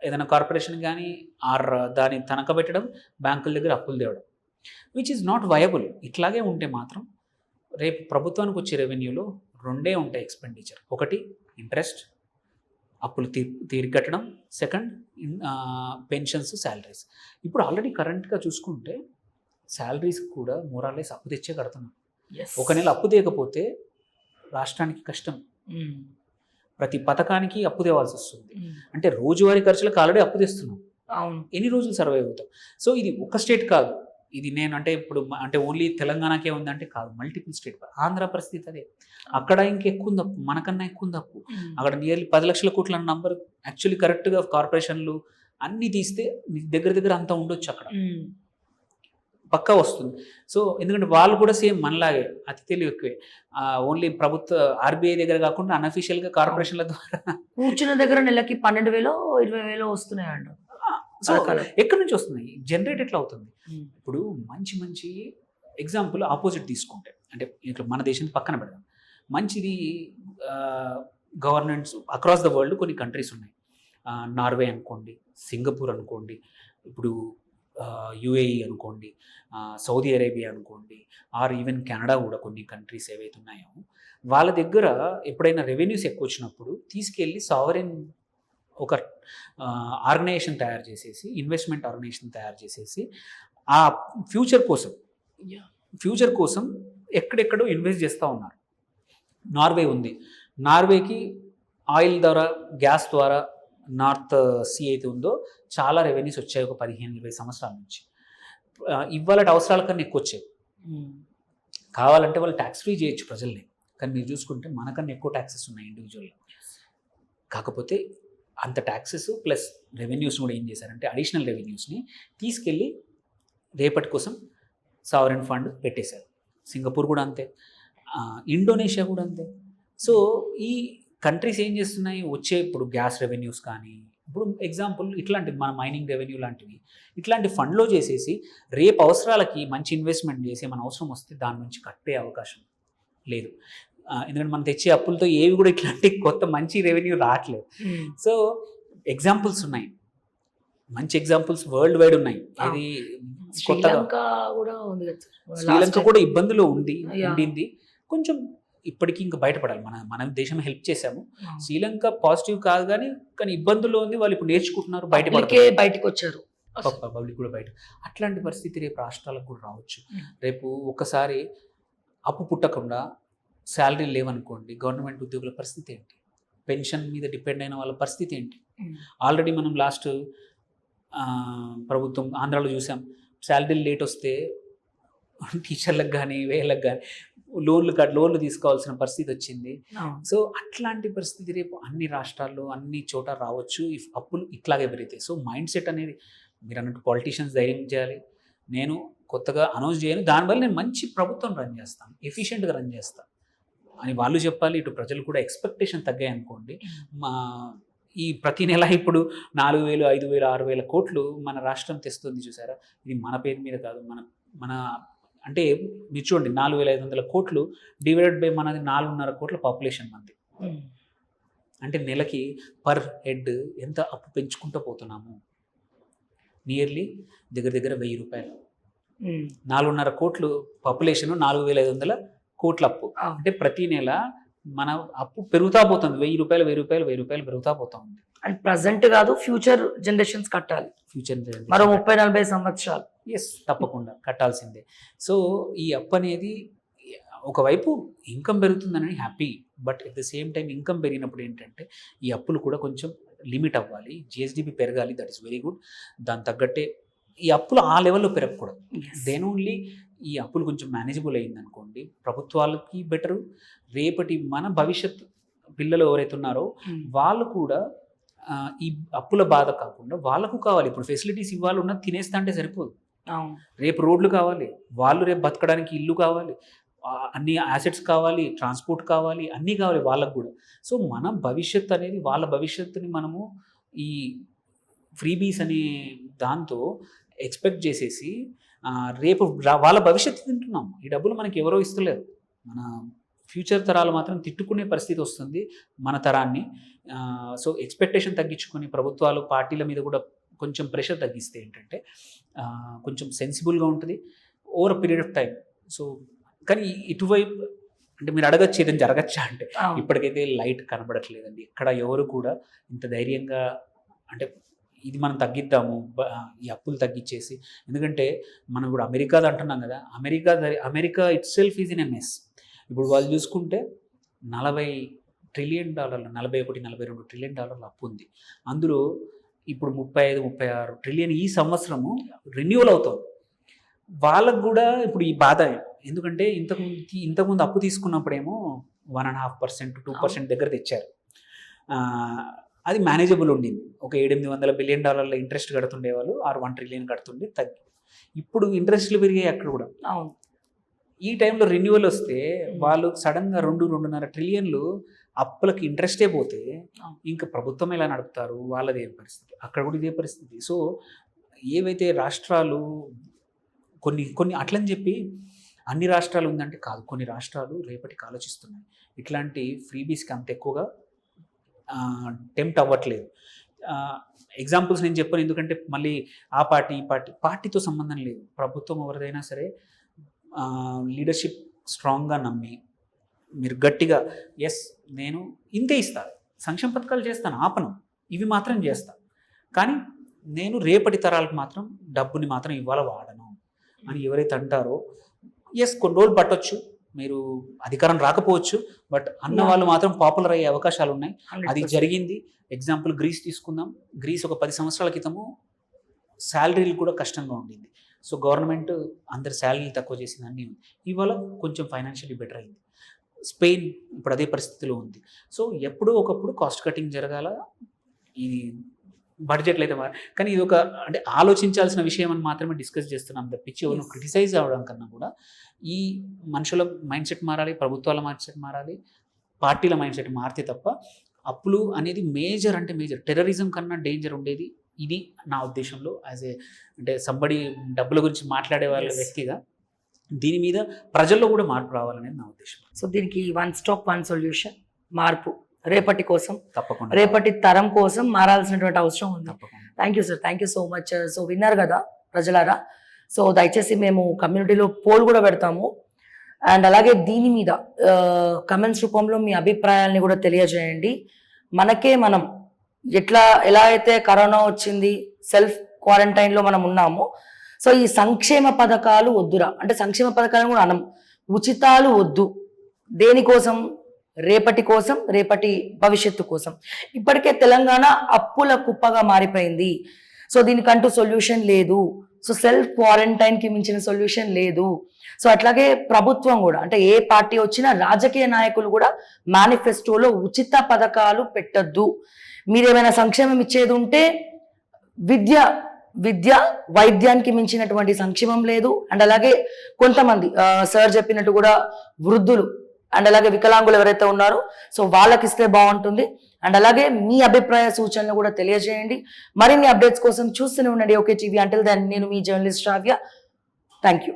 ఏదైనా కార్పొరేషన్ కానీ ఆర్ దాన్ని తనఖా పెట్టడం, బ్యాంకుల దగ్గర అప్పులు తేవడం, విచ్ ఈజ్ నాట్ వయబుల్. ఇట్లాగే ఉంటే మాత్రం రేపు ప్రభుత్వానికి వచ్చే రెవెన్యూలో 2 ఉంటాయి ఎక్స్పెండిచర్. ఒకటి ఇంట్రెస్ట్, అప్పులు తీర్గట్టడం, సెకండ్ పెన్షన్స్, శాలరీస్. ఇప్పుడు ఆల్రెడీ కరెంట్గా చూసుకుంటే శాలరీస్ కూడా మోరాలెస్ అప్పు తెచ్చే కడుతున్నాం. ఒక నెల అప్పు తీయకపోతే రాష్ట్రానికి కష్టం, ప్రతి పథకానికి అప్పు తేవాల్సి వస్తుంది. అంటే రోజువారీ ఖర్చులకు ఆల్రెడీ అప్పు తెస్తున్నాం, ఎన్ని రోజులు సర్వైవ్ అవుతాం? సో ఇది ఒక స్టేట్ కాదు, ఇది నేను అంటే ఇప్పుడు అంటే ఓన్లీ తెలంగాణకే ఉందంటే కాదు, మల్టిపుల్ స్టేట్. ఆంధ్ర పరిస్థితి అదే, అక్కడ ఇంకెక్కువ ఉంది అప్పు, మనకన్నా ఎక్కువ ఉంది అప్పు. అక్కడ నియర్లీ 10 లక్షల కోట్ల నంబర్ యాక్చువల్లీ కరెక్ట్గా కార్పొరేషన్లు అన్నీ తీస్తే దగ్గర అంతా ఉండొచ్చు, అక్కడ పక్కా వస్తుంది. సో ఎందుకంటే వాళ్ళు కూడా సేమ్ మనలాగే అతి తెలివి ఎక్కువే, ఓన్లీ ప్రభుత్వ ఆర్బీఐ దగ్గర కాకుండా అన్అఫీషియల్గా కార్పొరేషన్ల ద్వారా కూర్చున్న దగ్గర నెలకి 12,000-20,000 వస్తున్నాయండి. సో ఎక్కడి నుంచి వస్తున్నాయి, జనరేట్ ఎట్లా అవుతుంది? ఇప్పుడు మంచి ఎగ్జాంపుల్ ఆపోజిట్ తీసుకుంటే, అంటే ఇట్లా మన దేశం పక్కన పెడదాం, మంచిది గవర్నమెంట్స్ అక్రాస్ ద వరల్డ్ కొన్ని కంట్రీస్ ఉన్నాయి. నార్వే అనుకోండి, సింగపూర్ అనుకోండి, ఇప్పుడు యుఏఈ అనుకోండి, సౌదీ అరేబియా అనుకోండి, ఆర్ ఈవెన్ కెనడా కూడా కొన్ని కంట్రీస్ ఏవైతే ఉన్నాయో, వాళ్ళ దగ్గర ఎప్పుడైనా రెవెన్యూస్ ఎక్కువ వచ్చినప్పుడు తీసుకెళ్ళి సావరెన్ ఒక ఆర్గనైజేషన్ తయారు చేసేసి, ఇన్వెస్ట్మెంట్ ఆర్గనైజేషన్ తయారు చేసేసి ఆ ఫ్యూచర్ కోసం ఎక్కడెక్కడో ఇన్వెస్ట్ చేస్తూ ఉన్నారు. నార్వే ఉంది, నార్వేకి ఆయిల్ ద్వారా, గ్యాస్ ద్వారా నార్త్ సీ అయితే ఉందో చాలా రెవెన్యూస్ వచ్చాయి ఒక 15-20 సంవత్సరాల నుంచి. ఇవాళ అవసరాల కన్నా ఎక్కువ వచ్చాయి. కావాలంటే వాళ్ళు ట్యాక్స్ ఫ్రీ చేయొచ్చు ప్రజల్ని, కానీ మీరు చూసుకుంటే మనకన్నా ఎక్కువ ట్యాక్సెస్ ఉన్నాయి ఇండివిజువల్గా. కాకపోతే అంత ట్యాక్సెస్ ప్లస్ రెవెన్యూస్ని కూడా ఏం చేశారంటే అడిషనల్ రెవెన్యూస్ని తీసుకెళ్ళి రేపటి కోసం సావరెన్ ఫండ్ పెట్టేశారు. సింగపూర్ కూడా అంతే, ఇండోనేషియా కూడా అంతే. సో ఈ కంట్రీస్ ఏం చేస్తున్నాయి, వచ్చే ఇప్పుడు గ్యాస్ రెవెన్యూస్ కానీ, ఇప్పుడు ఎగ్జాంపుల్ ఇట్లాంటివి మన మైనింగ్ రెవెన్యూ లాంటివి, ఇట్లాంటి ఫండ్లో చేసేసి రేపు అవసరాలకి మంచి ఇన్వెస్ట్మెంట్ చేసి మన అవసరం వస్తే దాని నుంచి కట్టే అవకాశం లేదు. ఎందుకంటే మనం తెచ్చే అప్పులతో ఏవి కూడా ఇట్లాంటి కొత్త మంచి రెవెన్యూ రావట్లేదు. సో ఎగ్జాంపుల్స్ ఉన్నాయి, మంచి ఎగ్జాంపుల్స్ వరల్డ్ వైడ్ ఉన్నాయి. అది శ్రీలంక కూడా ఇబ్బందులు ఉండింది కొంచెం, ఇప్పటికీ ఇంకా బయటపడాలి. మన దేశం హెల్ప్ చేశాము, శ్రీలంక పాజిటివ్ కాదు కానీ ఇబ్బందుల్లో ఉంది, వాళ్ళు ఇప్పుడు నేర్చుకుంటున్నారు, బయటకు వచ్చారు, పబ్లిక్ కూడా బయట. అట్లాంటి పరిస్థితి రేపు రాష్ట్రాలకు కూడా రావచ్చు. రేపు ఒక్కసారి అప్పు పుట్టకుండా శాలరీ లేవనుకోండి, గవర్నమెంట్ ఉద్యోగుల పరిస్థితి ఏంటి, పెన్షన్ మీద డిపెండ్ అయిన వాళ్ళ పరిస్థితి ఏంటి? ఆల్రెడీ మనం లాస్ట్ ప్రభుత్వం ఆంధ్రాలో చూసాం, శాలరీ లేట్ వస్తే టీచర్లకు కానీ వేళ్ళకు కానీ లోన్లు తీసుకోవాల్సిన పరిస్థితి వచ్చింది. సో అట్లాంటి పరిస్థితి రేపు అన్ని రాష్ట్రాల్లో అన్ని చోట రావచ్చు ఇఫ్ అప్పులు ఇట్లాగే పెరిగితే. సో మైండ్ సెట్ అనేది మీరు అన్నట్టు పాలిటీషియన్స్ ధైర్యం చేయాలి, నేను కొత్తగా అనౌన్స్ చేయను, దానివల్ల నేను మంచి ప్రభుత్వం రన్ చేస్తాను, ఎఫిషియెంట్గా రన్ చేస్తాను అని వాళ్ళు చెప్పాలి. ఇటు ప్రజలు కూడా ఎక్స్పెక్టేషన్ తగ్గాయి అనుకోండి, మా ఈ ప్రతి నెల ఇప్పుడు 4,000, 5,000, 6,000 కోట్లు మన రాష్ట్రం తెస్తుంది చూసారా. ఇది మన పేరు మీద కాదు, మన అంటే మీరు చూడండి 4,500 కోట్లు డివైడెడ్ బై మనది 4.5 కోట్ల పాపులేషన్ మంది. అంటే నెలకి పర్ హెడ్ ఎంత అప్పు పెంచుకుంటూ పోతున్నాము, నియర్లీ దగ్గర 1,000 రూపాయలు. 4.5 కోట్లు పాపులేషన్, 4,500 కోట్ల అప్పు. అంటే ప్రతి నెల మన అప్పు పెరుగుతా పోతుంది, 1,000 రూపాయలు పెరుగుతా పోతా ఉంది. అండ్ ప్రజెంట్ కాదు, ఫ్యూచర్ జనరేషన్స్ కట్టాలి, ఫ్యూచర్ మరో 30-40 సంవత్సరాలు. ఎస్, తప్పకుండా కట్టాల్సిందే. సో ఈ అప్పు అనేది ఒకవైపు ఇన్కమ్ పెరుగుతుందని happy, but at the same time income పెరిగినప్పుడు ఏంటంటే ఈ అప్పులు కూడా కొంచెం లిమిట్ అవ్వాలి, జిఎస్డిపి పెరగాలి, దట్ ఈస్ వెరీ గుడ్. దాని తగ్గట్టే ఈ అప్పులు ఆ లెవెల్లో పెరగకూడదు. దెన్ ఓన్లీ ఈ అప్పులు కొంచెం మేనేజబుల్ అయింది అనుకోండి, ప్రభుత్వాలకి బెటరు. రేపటి మన భవిష్యత్ పిల్లలు ఎవరైతే ఉన్నారో వాళ్ళు కూడా ఈ అప్పుల బాధ కాకుండా వాళ్ళకు కావాలి. ఇప్పుడు ఫెసిలిటీస్ ఇవ్వాలి, ఉన్నది తినేస్తా అంటే సరిపోదు, రేపు రోడ్లు కావాలి, వాళ్ళు రేపు బతకడానికి ఇల్లు కావాలి, అన్ని యాసెట్స్ కావాలి, ట్రాన్స్పోర్ట్ కావాలి, అన్నీ కావాలి వాళ్ళకు కూడా. సో మన భవిష్యత్తు అనేది, వాళ్ళ భవిష్యత్తుని మనము ఈ ఫ్రీబీస్ అనే దాంతో ఎక్స్పెక్ట్ చేసేసి రేపు వాళ్ళ భవిష్యత్తు తింటున్నాం. ఈ డబ్బులు మనకి ఎవరో ఇస్తలేరు, మన ఫ్యూచర్ తరాలు మాత్రం తిట్టుకునే పరిస్థితి వస్తుంది మన తరాన్ని. సో ఎక్స్పెక్టేషన్ తగ్గించుకొని ప్రభుత్వాలు, పార్టీల మీద కూడా కొంచెం ప్రెషర్ తగ్గిస్తే ఏంటంటే కొంచెం సెన్సిబుల్గా ఉంటుంది over period of time. So కానీ ఇటువైపు అంటే మీరు అడగచ్చు ఏదైనా జరగచ్చా అంటే, ఇప్పటికైతే లైట్ కనబడట్లేదండి. ఇక్కడ ఎవరు కూడా ఇంత ధైర్యంగా అంటే ఇది మనం తగ్గిద్దాము, ఈ అప్పులు తగ్గించేసి. ఎందుకంటే మనం ఇప్పుడు అమెరికాది అంటున్నాం కదా, America it self is in a mess. ఇప్పుడు వాళ్ళు చూసుకుంటే $40 ట్రిలియన్, 41-42 ట్రిలియన్ అప్పు ఉంది. అందులో ఇప్పుడు 35-36 ట్రిలియన్ ఈ సంవత్సరము రెన్యూవల్ అవుతుంది. వాళ్ళకు కూడా ఇప్పుడు ఈ బాధ, ఎందుకంటే ఇంతకుముందు అప్పు తీసుకున్నప్పుడేమో 1.5%, 2% దగ్గర తెచ్చారు. అది మేనేజబుల్ ఉండింది. ఒక $700 బిలియన్ ఇంట్రెస్ట్ కడుతుండేవాళ్ళు, ఆర్ 1 ట్రిలియన్ కడుతుండే, తగ్గి ఇప్పుడు ఇంట్రెస్ట్లు పెరిగాయి అక్కడ కూడా. ఈ టైంలో రెన్యువల్ వస్తే వాళ్ళు సడన్గా 2-2.5 ట్రిలియన్లు అప్పులకి ఇంట్రెస్టే పోతే ఇంకా ప్రభుత్వం ఎలా నడుపుతారు, వాళ్ళది ఏ పరిస్థితి, అక్కడ కూడా ఇదే పరిస్థితి. సో ఏవైతే రాష్ట్రాలు కొన్ని అట్లని చెప్పి అన్ని రాష్ట్రాలు ఉందంటే కాదు, కొన్ని రాష్ట్రాలు రేపటికి ఆలోచిస్తున్నాయి. ఇట్లాంటి ఫ్రీబీస్కి అంత ఎక్కువగా టెంప్ట్ అవ్వట్లేదు. ఎగ్జాంపుల్స్ నేను చెప్పాను, ఎందుకంటే మళ్ళీ ఆ పార్టీ ఈ పార్టీతో సంబంధం లేదు. ప్రభుత్వం ఎవరిదైనా సరే లీడర్షిప్ స్ట్రాంగ్గా నమ్మి మీరు గట్టిగా ఎస్ నేను ఇంతే ఇస్తాను, సంక్షేమ పథకాలు చేస్తాను, ఆపను, ఇవి మాత్రం చేస్తాను, కానీ నేను రేపటి తరాలకు మాత్రం డబ్బుని మాత్రం ఇవాళ వాడను అని ఎవరైతే అంటారో, ఎస్ కొన్ని రోజులు పట్టొచ్చు, మీరు అధికారం రాకపోవచ్చు, బట్ అన్న వాళ్ళు మాత్రం పాపులర్ అయ్యే అవకాశాలు ఉన్నాయి. అది జరిగింది. ఎగ్జాంపుల్ గ్రీస్ తీసుకుందాం. గ్రీస్ ఒక 10 సంవత్సరాల క్రితము శాలరీలు కూడా కష్టంగా ఉండింది. సో గవర్నమెంట్ అందరి శాలరీలు తక్కువ చేసింది, అన్నీ ఉంది. ఇవాళ కొంచెం ఫైనాన్షియల్లీ బెటర్ అయింది. స్పెయిన్ ఇప్పుడు అదే పరిస్థితిలో ఉంది. సో ఎప్పుడో ఒకప్పుడు కాస్ట్ కటింగ్ జరగాల, ఇది బడ్జెట్లు అయితే కానీ ఇది ఒక అంటే ఆలోచించాల్సిన విషయం అని మాత్రమే డిస్కస్ చేస్తున్నాం తప్పించి ఎవరు క్రిటిసైజ్ అవ్వడం కన్నా కూడా ఈ మనుషుల మైండ్ సెట్ మారాలి, ప్రభుత్వాల మైండ్ సెట్ మారాలి, పార్టీల మైండ్ సెట్ మారితే తప్ప అప్పులు అనేది మేజర్ టెర్రరిజం కన్నా డేంజర్ ఉండేది ఇది నా ఉద్దేశంలో. అంటే సంబడి డబ్బుల గురించి మాట్లాడే వాళ్ళ వ్యక్తిగా దీని మీద ప్రజల్లో కూడా మార్పు రావాలనేది నా ఉద్దేశం. సో దీనికి 1 స్టాప్ 1 సొల్యూషన్, మార్పు రేపటి కోసం, తప్పకుండా రేపటి తరం కోసం మారాల్సినటువంటి అవసరం ఉంది. Thank you sir, thank you so much. So విన్నారు కదా ప్రజలారా, సో దయచేసి మేము కమ్యూనిటీలో పోల్ కూడా పెడతాము, అండ్ అలాగే దీని మీద కమెంట్స్ రూపంలో మీ అభిప్రాయాలని కూడా తెలియజేయండి. మనం ఎలా అయితే కరోనా వచ్చింది, సెల్ఫ్ క్వారంటైన్లో మనం ఉన్నామో, సో ఈ సంక్షేమ పథకాలు వద్దురా అంటే సంక్షేమ పథకాలను కూడా అనం, ఉచితాలు వద్దు. దేనికోసం? రేపటి కోసం, రేపటి భవిష్యత్తు కోసం. ఇప్పటికే తెలంగాణ అప్పుల కుప్పగా మారిపోయింది. సో దీనికంటూ సొల్యూషన్ లేదు. సో సెల్ఫ్ క్వారంటైన్కి మించిన సొల్యూషన్ లేదు. సో అట్లాగే ప్రభుత్వం కూడా అంటే ఏ పార్టీ వచ్చినా రాజకీయ నాయకులు కూడా మేనిఫెస్టోలో ఉచిత పథకాలు పెట్టద్దు. మీరేమైనా సంక్షేమం ఇచ్చేది ఉంటే విద్య వైద్యానికి మించినటువంటి సంక్షేమం లేదు. అండ్ అలాగే కొంతమంది సార్ చెప్పినట్టు కూడా వృద్ధులు అండ్ అలాగే వికలాంగులు ఎవరైతే ఉన్నారో సో వాళ్ళకి ఇస్తే బాగుంటుంది. అండ్ అలాగే మీ అభిప్రాయ సూచనలు కూడా తెలియజేయండి. మరిన్ని అప్డేట్స్ కోసం చూస్తూనే ఉండండి ఓకే టీవీ. అంటిల్ దెన్ నేను మీ జర్నలిస్ట్ శ్రావ్య. Thank you.